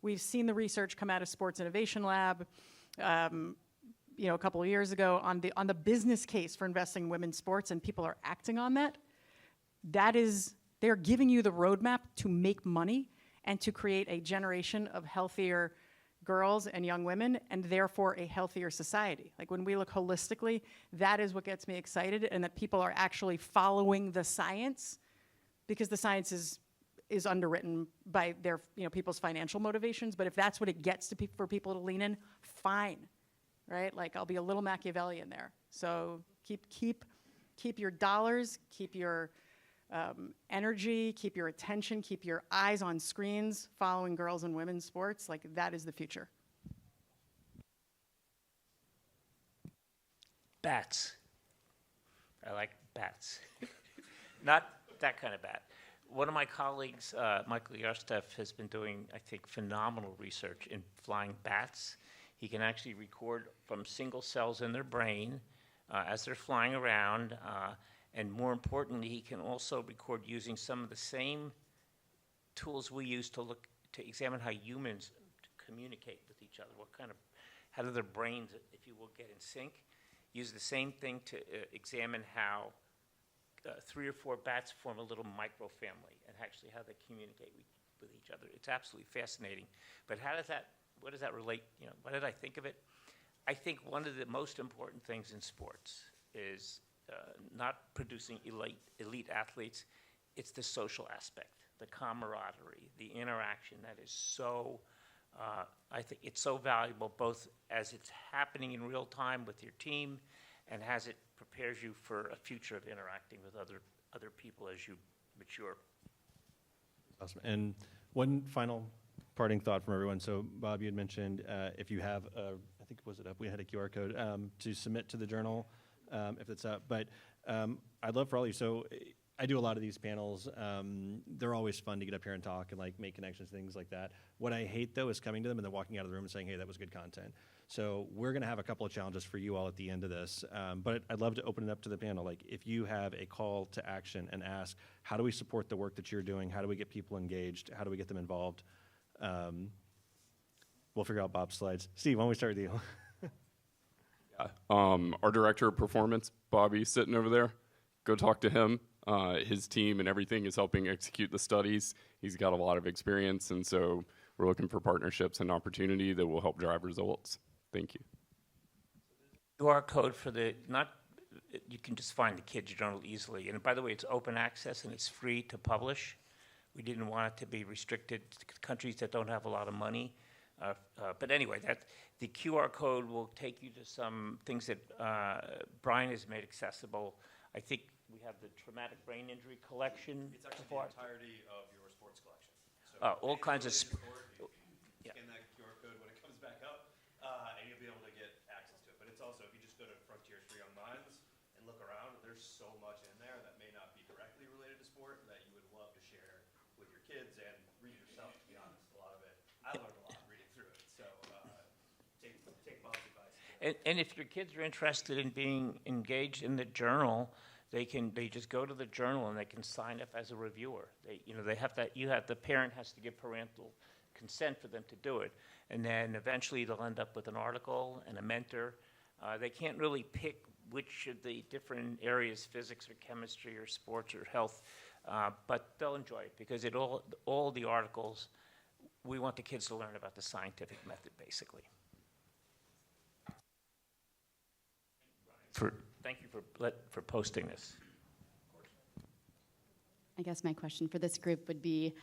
We've seen the research come out of Sports Innovation Lab, a couple of years ago on the business case for investing in women's sports, and people are acting on that. They're giving you the roadmap to make money and to create a generation of healthier girls and young women, and therefore a healthier society. Like when we look holistically, that is what gets me excited, and that people are actually following the science, because the science is underwritten by their people's financial motivations. But if that's what it gets to for people to lean in, fine. Right? Like I'll be a little Machiavellian there. So keep your dollars, keep your energy, keep your attention, keep your eyes on screens, following girls and women's sports. Like that is the future. Bats. I like bats. Not that kind of bat. One of my colleagues, Michael Yarsteff, has been doing, I think, phenomenal research in flying bats. He can actually record from single cells in their brain as they're flying around. And more importantly, he can also record using some of the same tools we use to examine how humans communicate with each other. How do their brains, if you will, get in sync? Use the same thing to examine how 3 or 4 bats form a little microfamily and actually how they communicate with each other. It's absolutely fascinating. But what does that relate? Why did I think of it? I think one of the most important things in sports is not producing elite athletes. It's the social aspect, the camaraderie, the interaction that is so, I think it's so valuable, both as it's happening in real time with your team and as it prepares you for a future of interacting with other people as you mature. Awesome. And one final parting thought from everyone. So, Bob, you had mentioned if you have, I think, was it up? We had a QR code to submit to the journal if it's up. But I'd love for all of you. So, I do a lot of these panels. They're always fun to get up here and talk and like make connections, things like that. What I hate, though, is coming to them and then walking out of the room and saying, hey, that was good content. So we're going to have a couple of challenges for you all at the end of this. But I'd love to open it up to the panel. Like, if you have a call to action and ask, how do we support the work that you're doing? How do we get people engaged? How do we get them involved? We'll figure out Bob's slides. Steve, why don't we start with you? Our director of performance, Bobby, sitting over there. Go talk to him. His team and everything is helping execute the studies. He's got a lot of experience, and so we're looking for partnerships and opportunity that will help drive results. Thank you. QR code for you can just find the kids' journal easily. And by the way, it's open access and it's free to publish. We didn't want it to be restricted to countries that don't have a lot of money. But anyway, the QR code will take you to some things that Brian has made accessible. I think we have the traumatic brain injury collection. It's actually the entirety of your sports collection. So all kinds of scan that QR code when it comes back up, and you'll be able to get access to it. But it's also, if you just go to Frontiers for Young Minds and look around, there's so much in there that may not be directly related to sport that you would love to share with your kids and read yourself, to be honest. A lot of it, I learned a lot reading through it. So take Bob's advice. And if your kids are interested in being engaged in the journal, they just go to the journal and they can sign up as a reviewer. The parent has to give parental consent for them to do it, and then eventually they'll end up with an article and a mentor. They can't really pick which of the different areas, physics or chemistry or sports or health, but they'll enjoy it because all the articles, we want the kids to learn about the scientific method, basically. Thank you for posting this. I guess my question for this group would be,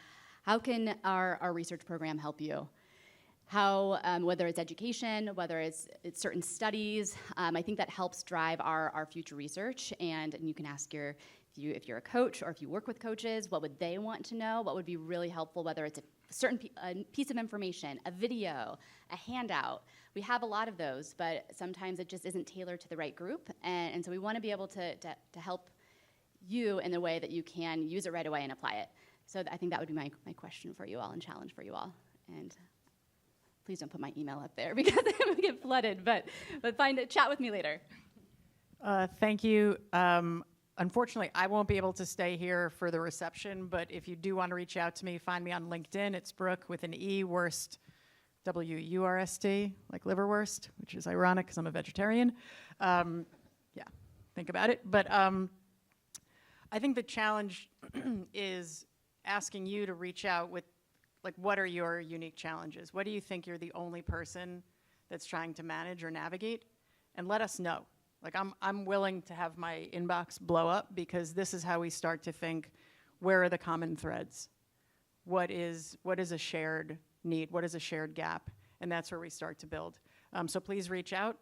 how can our research program help you? How, whether it's education, whether it's certain studies, I think that helps drive our future research. And you can ask if you're a coach or if you work with coaches, what would they want to know? What would be really helpful, whether it's a piece of information, a video, a handout. We have a lot of those, but sometimes it just isn't tailored to the right group. And so we want to be able to help you in the way that you can use it right away and apply it. So I think that would be my question for you all and challenge for you all. And please don't put my email up there because it will get flooded, but chat with me later. Thank you. Unfortunately, I won't be able to stay here for the reception, but if you do want to reach out to me, find me on LinkedIn. It's Brooke with an E, Wurst, W-U-R-S-T, like liverwurst, which is ironic because I'm a vegetarian. Yeah, think about it. But I think the challenge is asking you to reach out with, like, what are your unique challenges? What do you think you're the only person that's trying to manage or navigate? And let us know. Like, I'm willing to have my inbox blow up because this is how we start to think, where are the common threads? What is a shared need? What is a shared gap? And that's where we start to build. So please reach out.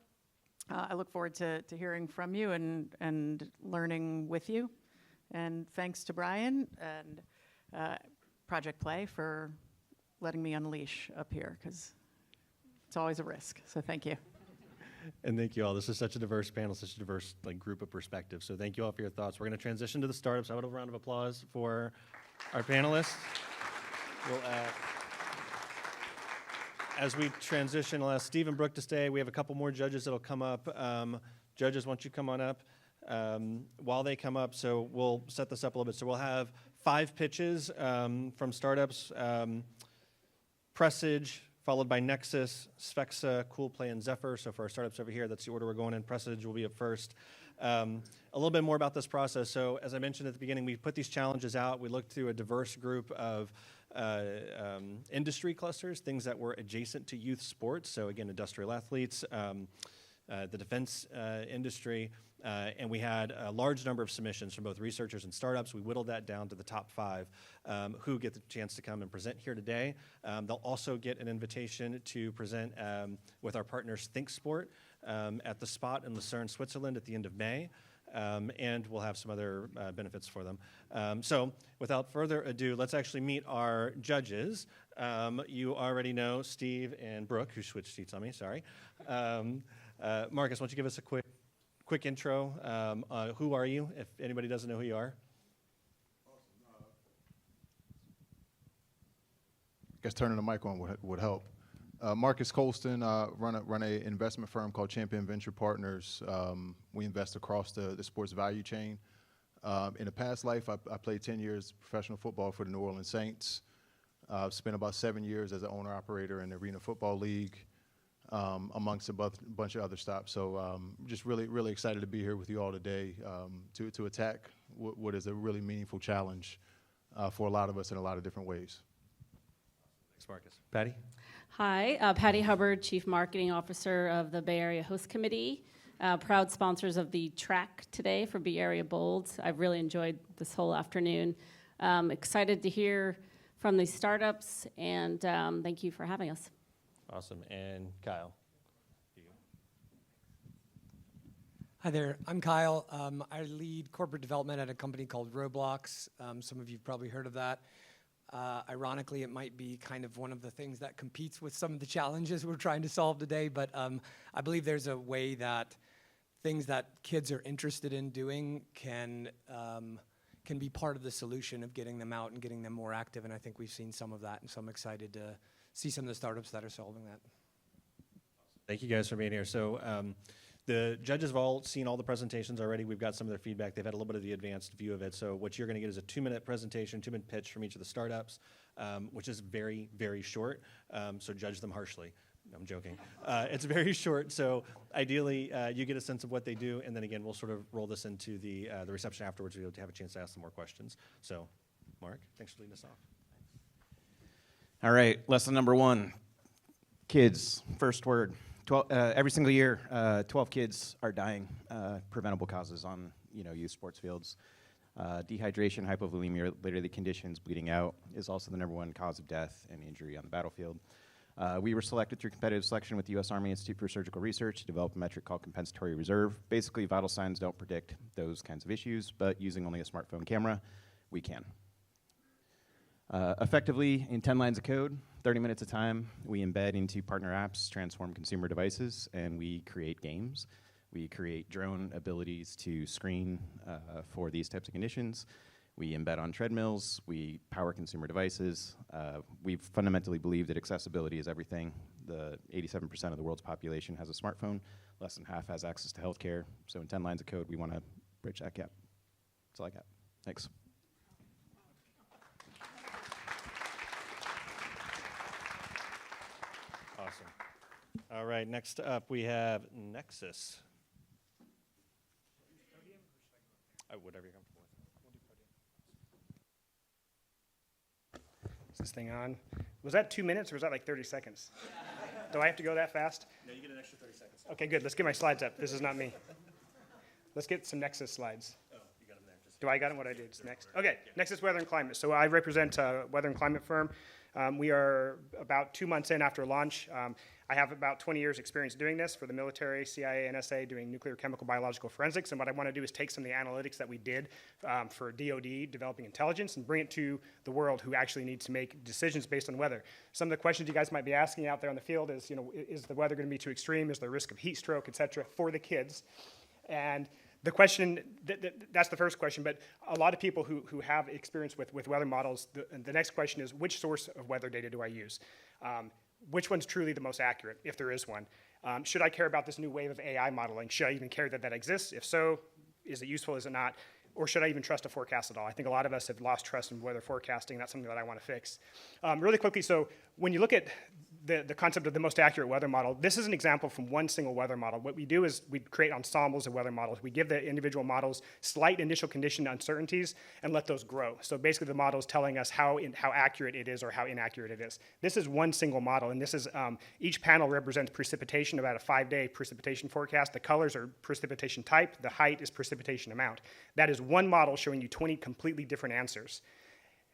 I look forward to hearing from you and learning with you. And thanks to Brian and Project Play for letting me unleash up here because it's always a risk. So thank you. And thank you all. This is such a diverse panel, such a diverse group of perspectives. So thank you all for your thoughts. We're going to transition to the startups. I would have a round of applause for our panelists. We'll, as we transition, I'll ask Steve and Brooke to stay. We have a couple more judges that will come up. Judges, why don't you come on up while they come up? So we'll set this up a little bit. So we'll have 5 pitches from startups. Presage, followed by Nexus, Sphexa, Cool Play, and Zephyr. So for our startups over here, that's the order we're going in. Presage will be up first. A little bit more about this process. So as I mentioned at the beginning, we put these challenges out. We looked through a diverse group of industry clusters, things that were adjacent to youth sports. So again, industrial athletes, the defense industry, and we had a large number of submissions from both researchers and startups. We whittled that down to the top 5 who get the chance to come and present here today. They'll also get an invitation to present with our partners ThinkSport at the Spot in Lucerne, Switzerland at the end of May. And we'll have some other benefits for them. So without further ado, let's actually meet our judges. You already know Steve and Brooke, who switched seats on me, sorry. Marques, why don't you give us a quick intro? Who are you, if anybody doesn't know who you are? I guess turning the mic on would help. Marques Colston, run a investment firm called Champion Venture Partners. We invest across the sports value chain. In a past life, I played 10 years professional football for the New Orleans Saints. Spent about 7 years as an owner-operator in the Arena Football League, amongst a bunch of other stops. So just really excited to be here with you all today to attack what is a really meaningful challenge for a lot of us in a lot of different ways. Thanks, Marques. Patty? Hi, Patty Hubbard, Chief Marketing Officer of the Bay Area Host Committee. Proud sponsors of the track today for Bay Area Bold. I've really enjoyed this whole afternoon. Excited to hear from the startups, and thank you for having us. Awesome. And Kyle? Hi there, I'm Kyle. I lead corporate development at a company called Roblox. Some of you have probably heard of that. Ironically, it might be kind of one of the things that competes with some of the challenges we're trying to solve today, but I believe there's a way that things that kids are interested in doing can be part of the solution of getting them out and getting them more active, and I think we've seen some of that, and so I'm excited to see some of the startups that are solving that. Thank you guys for being here. So the judges have all seen all the presentations already. We've got some of their feedback. They've had a little bit of the advanced view of it. So what you're going to get is a 2-minute presentation, 2-minute pitch from each of the startups, which is very, very short. So judge them harshly. No, I'm joking. It's very short. So ideally, you get a sense of what they do. And then again, we'll sort of roll this into the reception afterwards. We'll have a chance to ask some more questions. So Mark, thanks for leading us off. All right, lesson number 1, kids, first word. Every single year, 12 kids are dying, preventable causes on youth sports fields. Dehydration, hypovolemia-related conditions, bleeding out is also the #1 cause of death and injury on the battlefield. We were selected through competitive selection with the U.S. Army Institute for Surgical Research to develop a metric called compensatory reserve. Basically, vital signs don't predict those kinds of issues, but using only a smartphone camera, we can. Effectively, in 10 lines of code, 30 minutes of time, we embed into partner apps, transform consumer devices, and we create games. We create drone abilities to screen for these types of conditions. We embed on treadmills. We power consumer devices. We fundamentally believe that accessibility is everything. The 87% of the world's population has a smartphone. Less than half has access to healthcare. So in 10 lines of code, we want to bridge that gap. That's all I got. Thanks. Awesome. All right, next up we have Nexus. Whatever you're comfortable with. Is this thing on? Was that 2 minutes or was that like 30 seconds? Do I have to go that fast? No, you get an extra 30 seconds. Okay, good. Let's get my slides up. This is not me. Let's get some Nexus slides. Oh, you got them there. Do I got them? What I did? It's next. Okay, Nexus Weather and Climate. So I represent a weather and climate firm. We are about 2 months in after launch. I have about 20 years experience doing this for the military, CIA, NSA, doing nuclear, chemical, biological forensics. And what I want to do is take some of the analytics that we did for DoD, developing intelligence, and bring it to the world who actually needs to make decisions based on weather. Some of the questions you guys might be asking out there on the field is, is the weather going to be too extreme? Is there risk of heat stroke, et cetera, for the kids? And the question, that's the first question, but a lot of people who have experience with weather models, the next question is, which source of weather data do I use? Which one's truly the most accurate, if there is one? Should I care about this new wave of AI modeling? Should I even care that that exists? If so, is it useful, is it not? Or should I even trust a forecast at all? I think a lot of us have lost trust in weather forecasting. That's something that I want to fix. Really quickly, so when you look at the concept of the most accurate weather model. This is an example from one single weather model. What we do is we create ensembles of weather models. We give the individual models slight initial condition uncertainties and let those grow. So basically the model is telling us how accurate it is or how inaccurate it is. This is one single model, and this is each panel represents precipitation, about a 5-day precipitation forecast. The colors are precipitation type. The height is precipitation amount. That is one model showing you 20 completely different answers.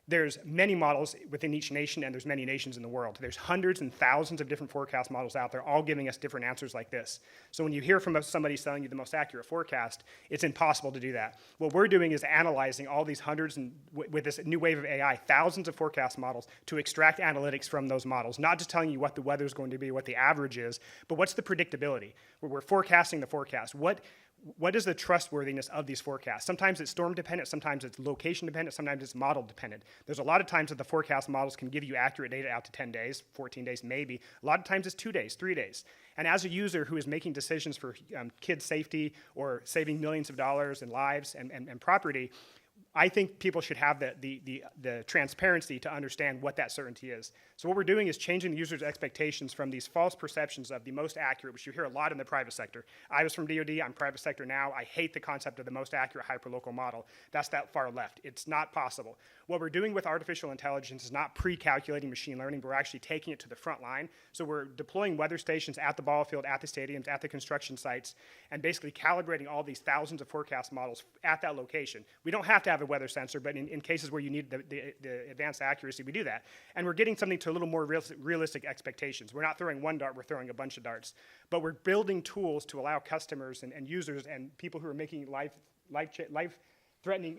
There's many models within each nation, and there's many nations in the world. There's hundreds and thousands of different forecast models out there, all giving us different answers like this. So when you hear from somebody telling you the most accurate forecast, it's impossible to do that. What we're doing is analyzing all these hundreds, and with this new wave of AI, thousands of forecast models to extract analytics from those models, not just telling you what the weather is going to be, what the average is, but what's the predictability. We're forecasting the forecast. What is the trustworthiness of these forecasts? Sometimes it's storm dependent, sometimes it's location dependent, sometimes it's model dependent. There's a lot of times that the forecast models can give you accurate data out to 10 days, 14 days maybe. A lot of times it's 2 days, 3 days. And as a user who is making decisions for kids' safety or saving millions of dollars in lives and property, I think people should have the transparency to understand what that certainty is. So what we're doing is changing the user's expectations from these false perceptions of the most accurate, which you hear a lot in the private sector. I was from DoD, I'm private sector now. I hate the concept of the most accurate hyperlocal model. That's that far left. It's not possible. What we're doing with artificial intelligence is not pre-calculating machine learning, but we're actually taking it to the front line. So we're deploying weather stations at the ball field, at the stadiums, at the construction sites, and basically calibrating all these thousands of forecast models at that location. We don't have to have a weather sensor, but in cases where you need the advanced accuracy, we do that. And we're getting something to a little more realistic expectations. We're not throwing one dart, we're throwing a bunch of darts. But we're building tools to allow customers and users and people who are making life-threatening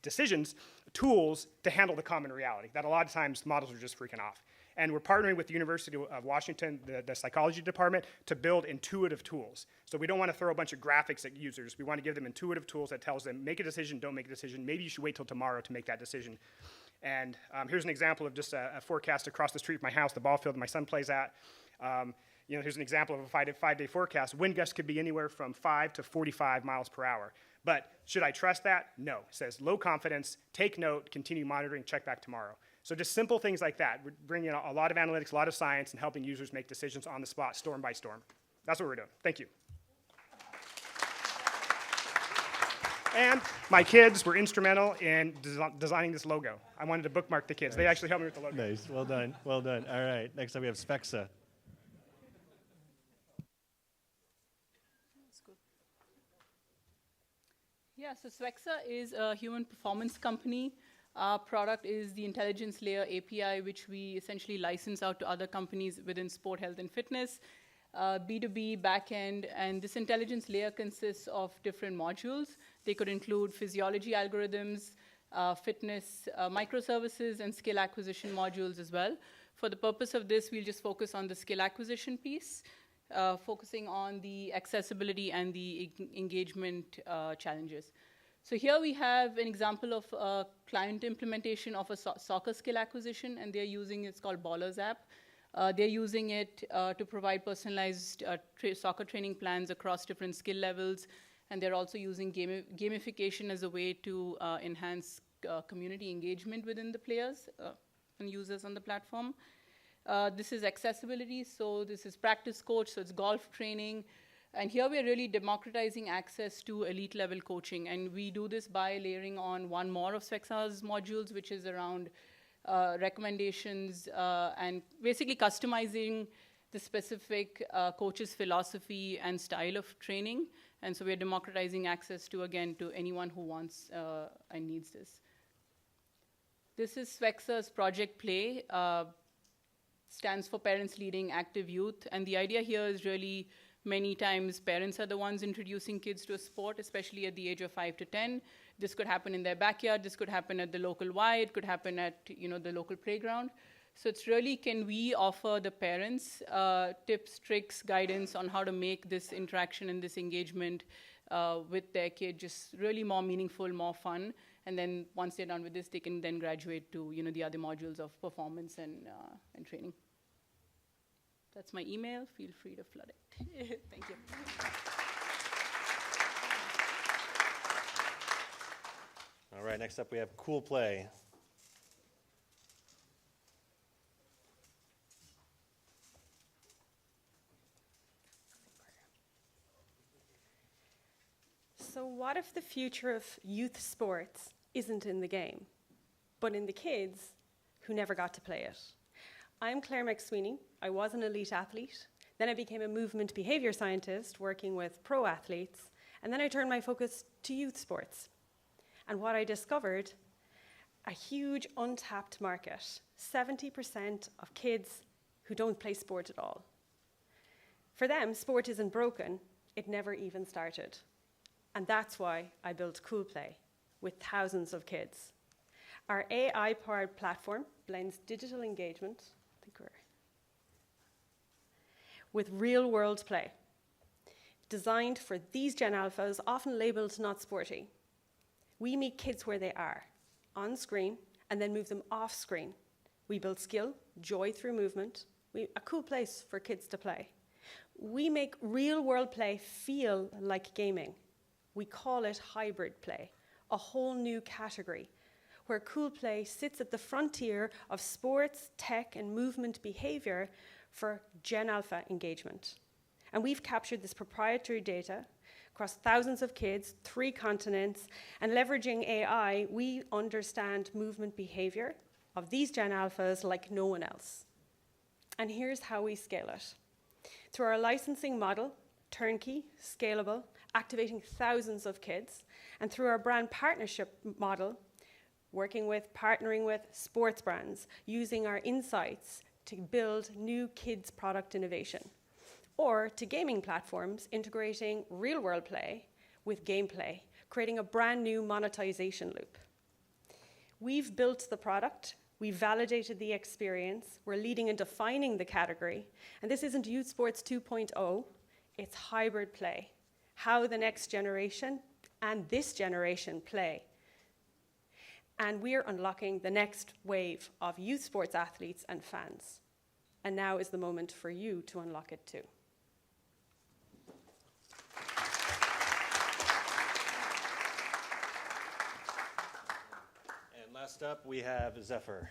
decisions, tools to handle the common reality, that a lot of times models are just freaking off. And we're partnering with the University of Washington, the psychology department, to build intuitive tools. So we don't want to throw a bunch of graphics at users. We want to give them intuitive tools that tells them, make a decision, don't make a decision. Maybe you should wait till tomorrow to make that decision. And here's an example of just a forecast across the street from my house, the ball field my son plays at. Here's an example of a 5-day forecast. Wind gusts could be anywhere from 5 to 45 miles per hour. But should I trust that? No. It says low confidence, take note, continue monitoring, check back tomorrow. So just simple things like that. We're bringing in a lot of analytics, a lot of science, and helping users make decisions on the spot, storm by storm. That's what we're doing. Thank you. And my kids were instrumental in designing this logo. I wanted to bookmark the kids. Nice. They actually helped me with the logo. Nice. Well done. Well done. All right. Next up, we have Spexa. Yeah, so Spexa is a human performance company. Our product is the intelligence layer API, which we essentially license out to other companies within sport, health, and fitness, B2B, backend, and this intelligence layer consists of different modules. They could include physiology algorithms, fitness microservices, and skill acquisition modules as well. For the purpose of this, we'll just focus on the skill acquisition piece, focusing on the accessibility and the engagement challenges. So here we have an example of a client implementation of a soccer skill acquisition, and they're using, it's called Ballers app. They're using it to provide personalized soccer training plans across different skill levels, and they're also using gamification as a way to enhance community engagement within the players and users on the platform. This is accessibility, so this is practice coach, so it's golf training. And here we're really democratizing access to elite level coaching. And we do this by layering on one more of Spexa's modules, which is around recommendations and basically customizing the specific coach's philosophy and style of training. And so we're democratizing access to, again, to anyone who wants and needs this. This is Spexa's Project Play. Stands for Parents Leading Active Youth. And the idea here is really many times parents are the ones introducing kids to a sport, especially at the age of 5 to 10. This could happen in their backyard. This could happen at the local Y. It could happen at the local playground. So it's really, can we offer the parents tips, tricks, guidance on how to make this interaction and this engagement with their kid just really more meaningful, more fun. And then once they're done with this, they can then graduate to the other modules of performance and training. That's my email. Feel free to flood it. Thank you. All right, next up we have Cool Play. So what if the future of youth sports isn't in the game, but in the kids who never got to play it? I'm Claire McSweeney. I was an elite athlete. Then I became a movement behavior scientist working with pro athletes. And then I turned my focus to youth sports. And what I discovered, a huge untapped market, 70% of kids who don't play sport at all. For them, sport isn't broken, it never even started. And that's why I built Cool Play with thousands of kids. Our AI-powered platform blends digital engagement, with real-world play, designed for these Gen Alphas, often labeled not sporty. We meet kids where they are, on screen, and then move them off screen. We build skill, joy through movement, a cool place for kids to play. We make real-world play feel like gaming. We call it hybrid play, a whole new category, where Cool Play sits at the frontier of sports, tech, and movement behavior for Gen Alpha engagement. And we've captured this proprietary data across thousands of kids, 3 continents, and leveraging AI, we understand movement behavior of these Gen Alphas like no one else. And here's how we scale it. Through our licensing model, turnkey, scalable, activating thousands of kids, and through our brand partnership model, partnering with sports brands, using our insights to build new kids product innovation, or to gaming platforms integrating real-world play with gameplay, creating a brand new monetization loop. We've built the product, we've validated the experience, we're leading and defining the category, and this isn't youth sports 2.0, it's hybrid play, how the next generation and this generation play. And we're unlocking the next wave of youth sports athletes and fans. And now is the moment for you to unlock it too. And last up, we have Zephyr.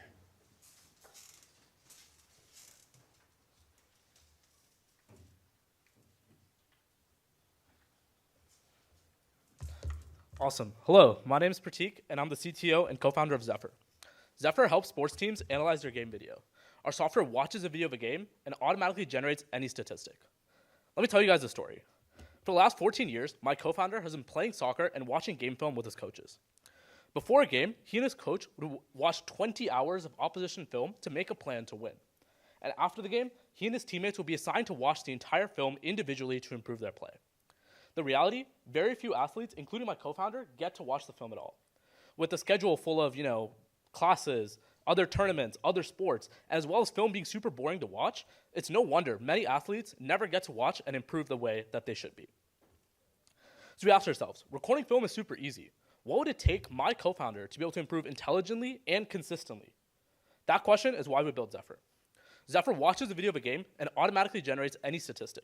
Awesome. Hello, my name is Pratik, and I'm the CTO and co-founder of Zephyr. Zephyr helps sports teams analyze their game video. Our software watches a video of a game and automatically generates any statistic. Let me tell you guys a story. For the last 14 years, my co-founder has been playing soccer and watching game film with his coaches. Before a game, he and his coach would watch 20 hours of opposition film to make a plan to win. And after the game, he and his teammates would be assigned to watch the entire film individually to improve their play. The reality, very few athletes, including my co-founder, get to watch the film at all. With a schedule full of, classes, other tournaments, other sports, as well as film being super boring to watch, it's no wonder many athletes never get to watch and improve the way that they should be. So we asked ourselves, recording film is super easy. What would it take my co-founder to be able to improve intelligently and consistently? That question is why we built Zephyr. Zephyr watches a video of a game and automatically generates any statistic.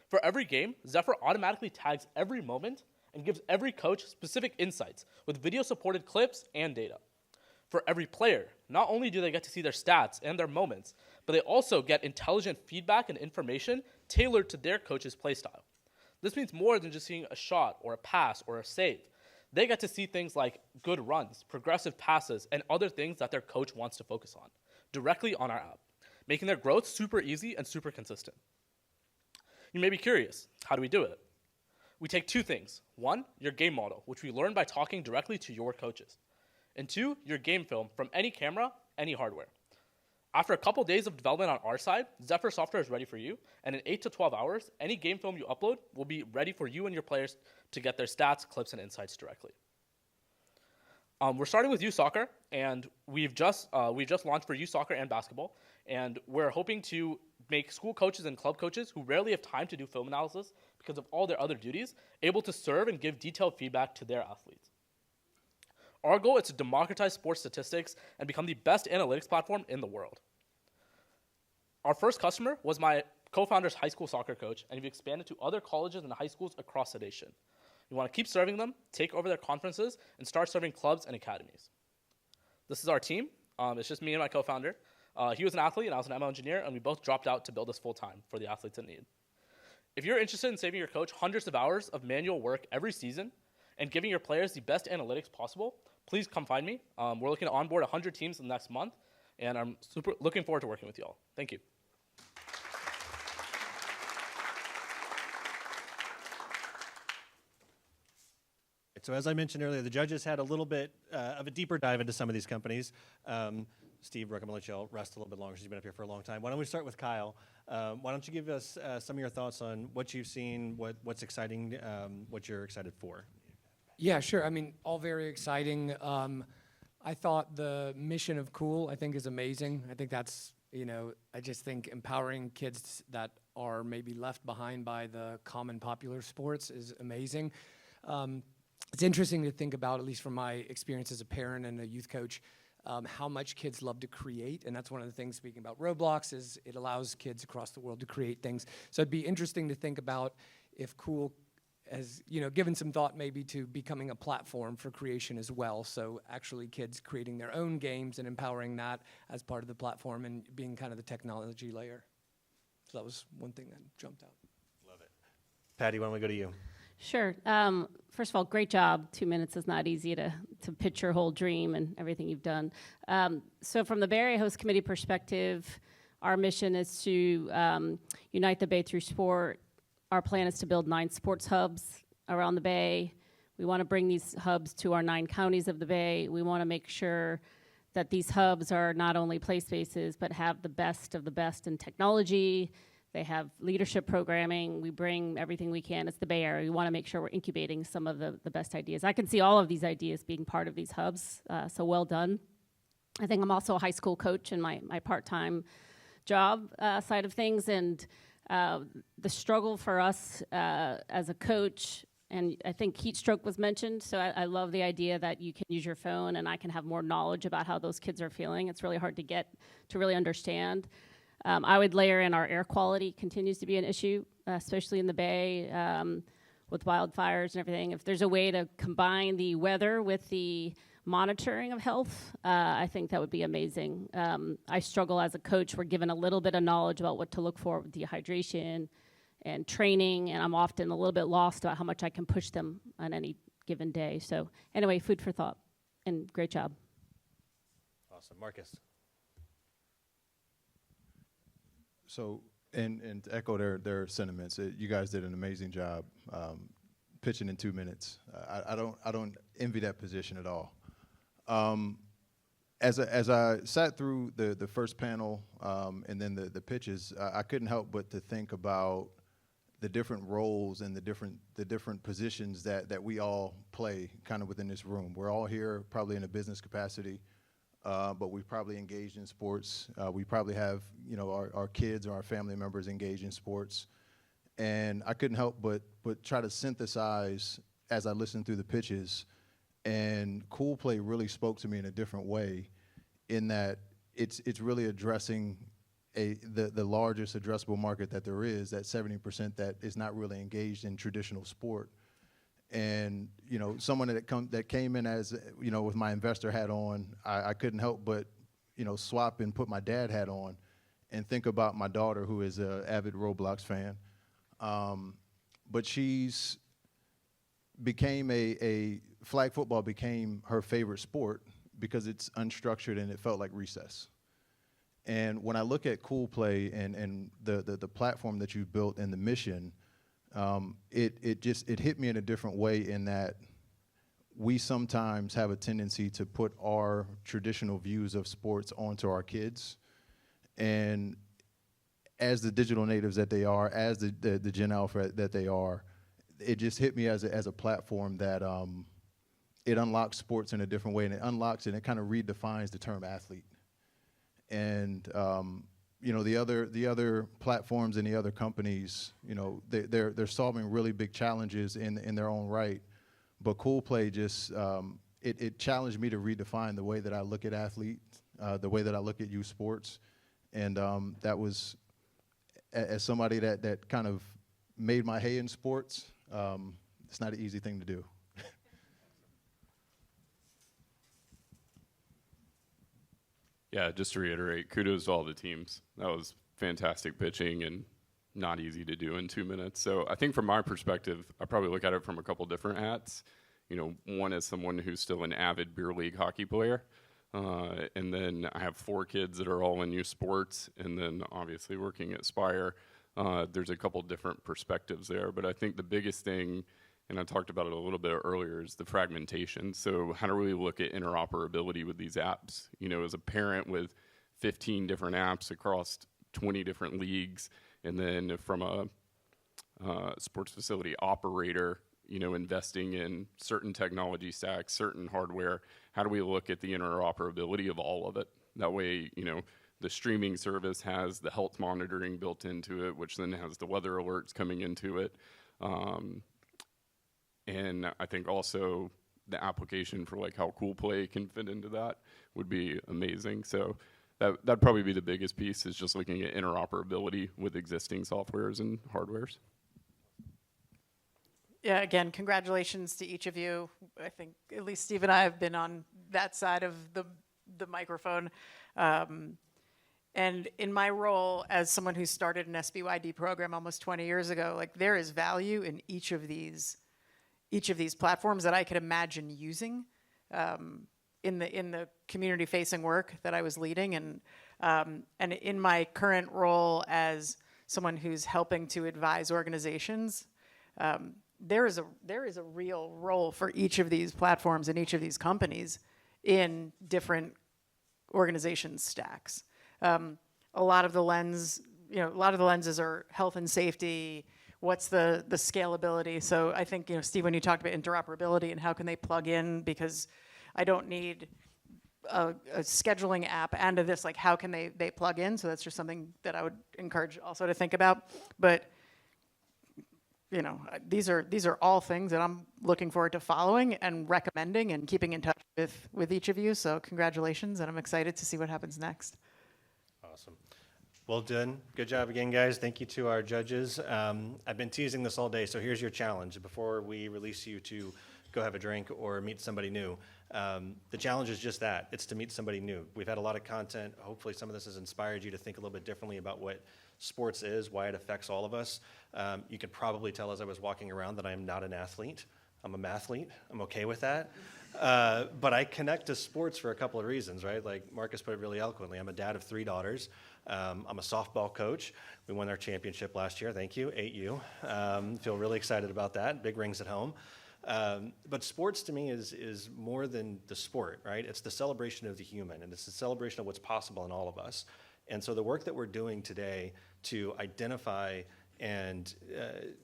For every game, Zephyr automatically tags every moment and gives every coach specific insights with video-supported clips and data. For every player, not only do they get to see their stats and their moments, but they also get intelligent feedback and information tailored to their coach's playstyle. This means more than just seeing a shot or a pass or a save. They get to see things like good runs, progressive passes, and other things that their coach wants to focus on directly on our app, making their growth super easy and super consistent. You may be curious, how do we do it? We take 2 things. 1, your game model, which we learn by talking directly to your coaches. And 2, your game film from any camera, any hardware. After a couple days of development on our side, Zephyr software is ready for you, and in 8 to 12 hours, any game film you upload will be ready for you and your players to get their stats, clips, and insights directly. We're starting with youth soccer, and we've just launched for youth soccer and basketball, and we're hoping to make school coaches and club coaches who rarely have time to do film analysis because of all their other duties, able to serve and give detailed feedback to their athletes. Our goal is to democratize sports statistics and become the best analytics platform in the world. Our first customer was my co-founder's high school soccer coach, and we've expanded to other colleges and high schools across the nation. We want to keep serving them, take over their conferences, and start serving clubs and academies. This is our team. It's just me and my co-founder. He was an athlete and I was an ML engineer, and we both dropped out to build this full-time for the athletes in need. If you're interested in saving your coach hundreds of hours of manual work every season, and giving your players the best analytics possible, please come find me. We're looking to onboard 100 teams in the next month, and I'm super looking forward to working with you all. Thank you. So as I mentioned earlier, the judges had a little bit of a deeper dive into some of these companies. Steve, Brooke, I'm going to let y'all rest a little bit longer. She's been up here for a long time. Why don't we start with Kyle? Why don't you give us some of your thoughts on what you've seen, what's exciting, what you're excited for? Yeah, sure. I mean, all very exciting. I thought the mission of Cool, I think, is amazing. I think that's, I just think empowering kids that are maybe left behind by the common popular sports is amazing. It's interesting to think about, at least from my experience as a parent and a youth coach, how much kids love to create. And that's one of the things, speaking about Roblox, is it allows kids across the world to create things. So it'd be interesting to think about if Cool has, given some thought maybe to becoming a platform for creation as well. So actually kids creating their own games and empowering that as part of the platform and being kind of the technology layer. So that was one thing that jumped out. Love it. Patty, why don't we go to you? Sure. First of all, great job. 2 minutes is not easy to pitch your whole dream and everything you've done. So from the Bay Area Host Committee perspective, our mission is to unite the Bay through sport. Our plan is to build 9 sports hubs around the Bay. We want to bring these hubs to our 9 counties of the Bay. We want to make sure that these hubs are not only play spaces, but have the best of the best in technology. They have leadership programming. We bring everything we can. It's the Bay Area. We want to make sure we're incubating some of the best ideas. I can see all of these ideas being part of these hubs, so well done. I think I'm also a high school coach in my part-time job side of things, and the struggle for us as a coach, and I think heat stroke was mentioned, so I love the idea that you can use your phone and I can have more knowledge about how those kids are feeling. It's really hard to get to really understand. I would layer in our air quality continues to be an issue, especially in the Bay with wildfires and everything. If there's a way to combine the weather with the monitoring of health, I think that would be amazing. I struggle as a coach. We're given a little bit of knowledge about what to look for with dehydration and training, and I'm often a little bit lost about how much I can push them on any given day. So anyway, food for thought, and great job. Awesome. Marques. So, and to echo their sentiments, you guys did an amazing job pitching in 2 minutes. I don't envy that position at all. As I sat through the first panel and then the pitches, I couldn't help but to think about the different roles and the different positions that we all play kind of within this room. We're all here probably in a business capacity. But we've probably engaged in sports. We probably have, our kids or our family members engaged in sports. And I couldn't help but try to synthesize as I listened through the pitches. And Cool Play really spoke to me in a different way, in that it's really addressing the largest addressable market that there is, that 70% that is not really engaged in traditional sport. And someone that came in as with my investor hat on, I couldn't help but swap and put my dad hat on, and think about my daughter, who is an avid Roblox fan. But she's became flag football became her favorite sport because it's unstructured and it felt like recess. And when I look at Cool Play and the platform that you've built and the mission, it hit me in a different way, in that we sometimes have a tendency to put our traditional views of sports onto our kids. And as the digital natives that they are, as the Gen Alpha that they are, it just hit me as a platform that it unlocks sports in a different way, and it unlocks and it kind of redefines the term athlete. And the other platforms and the other companies, they're solving really big challenges in their own right. But Cool Play just it challenged me to redefine the way that I look at athletes, the way that I look at youth sports, and that was, as somebody that kind of made my hay in sports, it's not an easy thing to do. Yeah, just to reiterate, kudos to all the teams. That was fantastic pitching and not easy to do in 2 minutes. So I think from my perspective, I probably look at it from a couple different hats. one is someone who's still an avid beer league hockey player. And then I have 4 kids that are all in youth sports. And then obviously working at SPIRE, there's a couple different perspectives there. But I think the biggest thing, and I talked about it a little bit earlier, is the fragmentation. So how do we look at interoperability with these apps? As a parent with 15 different apps across 20 different leagues, and then from a sports facility operator, investing in certain technology stacks, certain hardware, how do we look at the interoperability of all of it? That way, the streaming service has the health monitoring built into it, which then has the weather alerts coming into it. And I think also the application for like how Cool Play can fit into that would be amazing. So that'd probably be the biggest piece, is just looking at interoperability with existing softwares and hardwares. Yeah, again, congratulations to each of you. I think at least Steve and I have been on that side of the microphone. And in my role as someone who started an SBYD program almost 20 years ago, like there is value in each of these platforms that I could imagine using in the community-facing work that I was leading, and in my current role as someone who's helping to advise organizations. There is a real role for each of these platforms and each of these companies in different organization stacks. A lot of the lenses are health and safety. What's the scalability? So I think, Steve, when you talked about interoperability and how can they plug in, because I don't need a scheduling app and this, like how can they plug in? So that's just something that I would encourage also to think about. But these are all things that I'm looking forward to following and recommending and keeping in touch with each of you. So congratulations, and I'm excited to see what happens next. Awesome. Well done. Good job again, guys. Thank you to our judges. I've been teasing this all day, so here's your challenge. Before we release you to go have a drink or meet somebody new, the challenge is just that. It's to meet somebody new. We've had a lot of content. Hopefully some of this has inspired you to think a little bit differently about what sports is, why it affects all of us. You could probably tell as I was walking around that I am not an athlete. I'm a mathlete. I'm okay with that. But I connect to sports for a couple of reasons, right? Like Marques put it really eloquently. I'm a dad of 3 daughters. I'm a softball coach. We won our championship last year. Thank you, 8U. Feel really excited about that. Big rings at home. But sports to me is more than the sport, right? It's the celebration of the human, and it's the celebration of what's possible in all of us. And so the work that we're doing today to identify and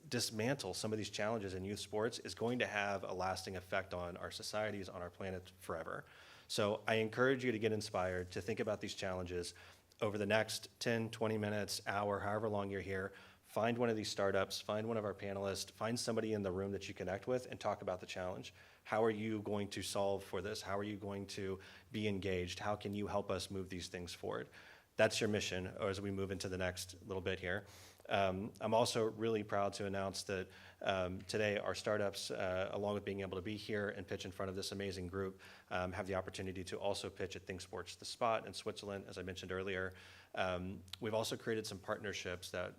dismantle some of these challenges in youth sports is going to have a lasting effect on our societies, on our planet forever. So I encourage you to get inspired, to think about these challenges over the next 10, 20 minutes, hour, however long you're here. Find one of these startups, find one of our panelists, find somebody in the room that you connect with and talk about the challenge. How are you going to solve for this? How are you going to be engaged? How can you help us move these things forward? That's your mission as we move into the next little bit here. I'm also really proud to announce that today our startups, along with being able to be here and pitch in front of this amazing group, have the opportunity to also pitch at Think Sports The Spot in Switzerland, as I mentioned earlier. We've also created some partnerships that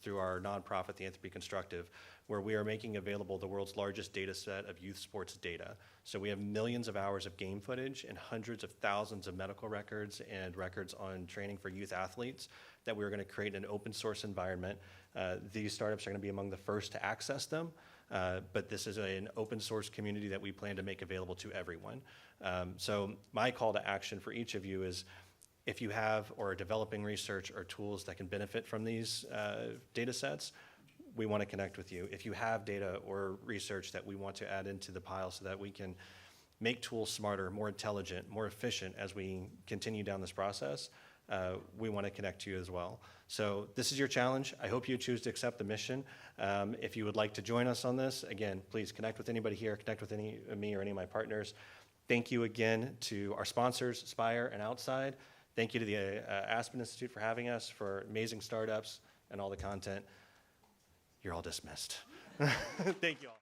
through our nonprofit, the Anthropy Constructive, where we are making available the world's largest data set of youth sports data. So we have millions of hours of game footage and hundreds of thousands of medical records and records on training for youth athletes that we're going to create in an open source environment. These startups are going to be among the first to access them, but this is an open source community that we plan to make available to everyone. So my call to action for each of you is, if you have or are developing research or tools that can benefit from these data sets, we want to connect with you. If you have data or research that we want to add into the pile so that we can make tools smarter, more intelligent, more efficient as we continue down this process, we want to connect to you as well. So this is your challenge. I hope you choose to accept the mission. If you would like to join us on this, again, please connect with anybody here, connect with me or any of my partners. Thank you again to our sponsors, SPIRE and Outside. Thank you to the Aspen Institute for having us, for amazing startups and all the content. You're all dismissed. Thank you all.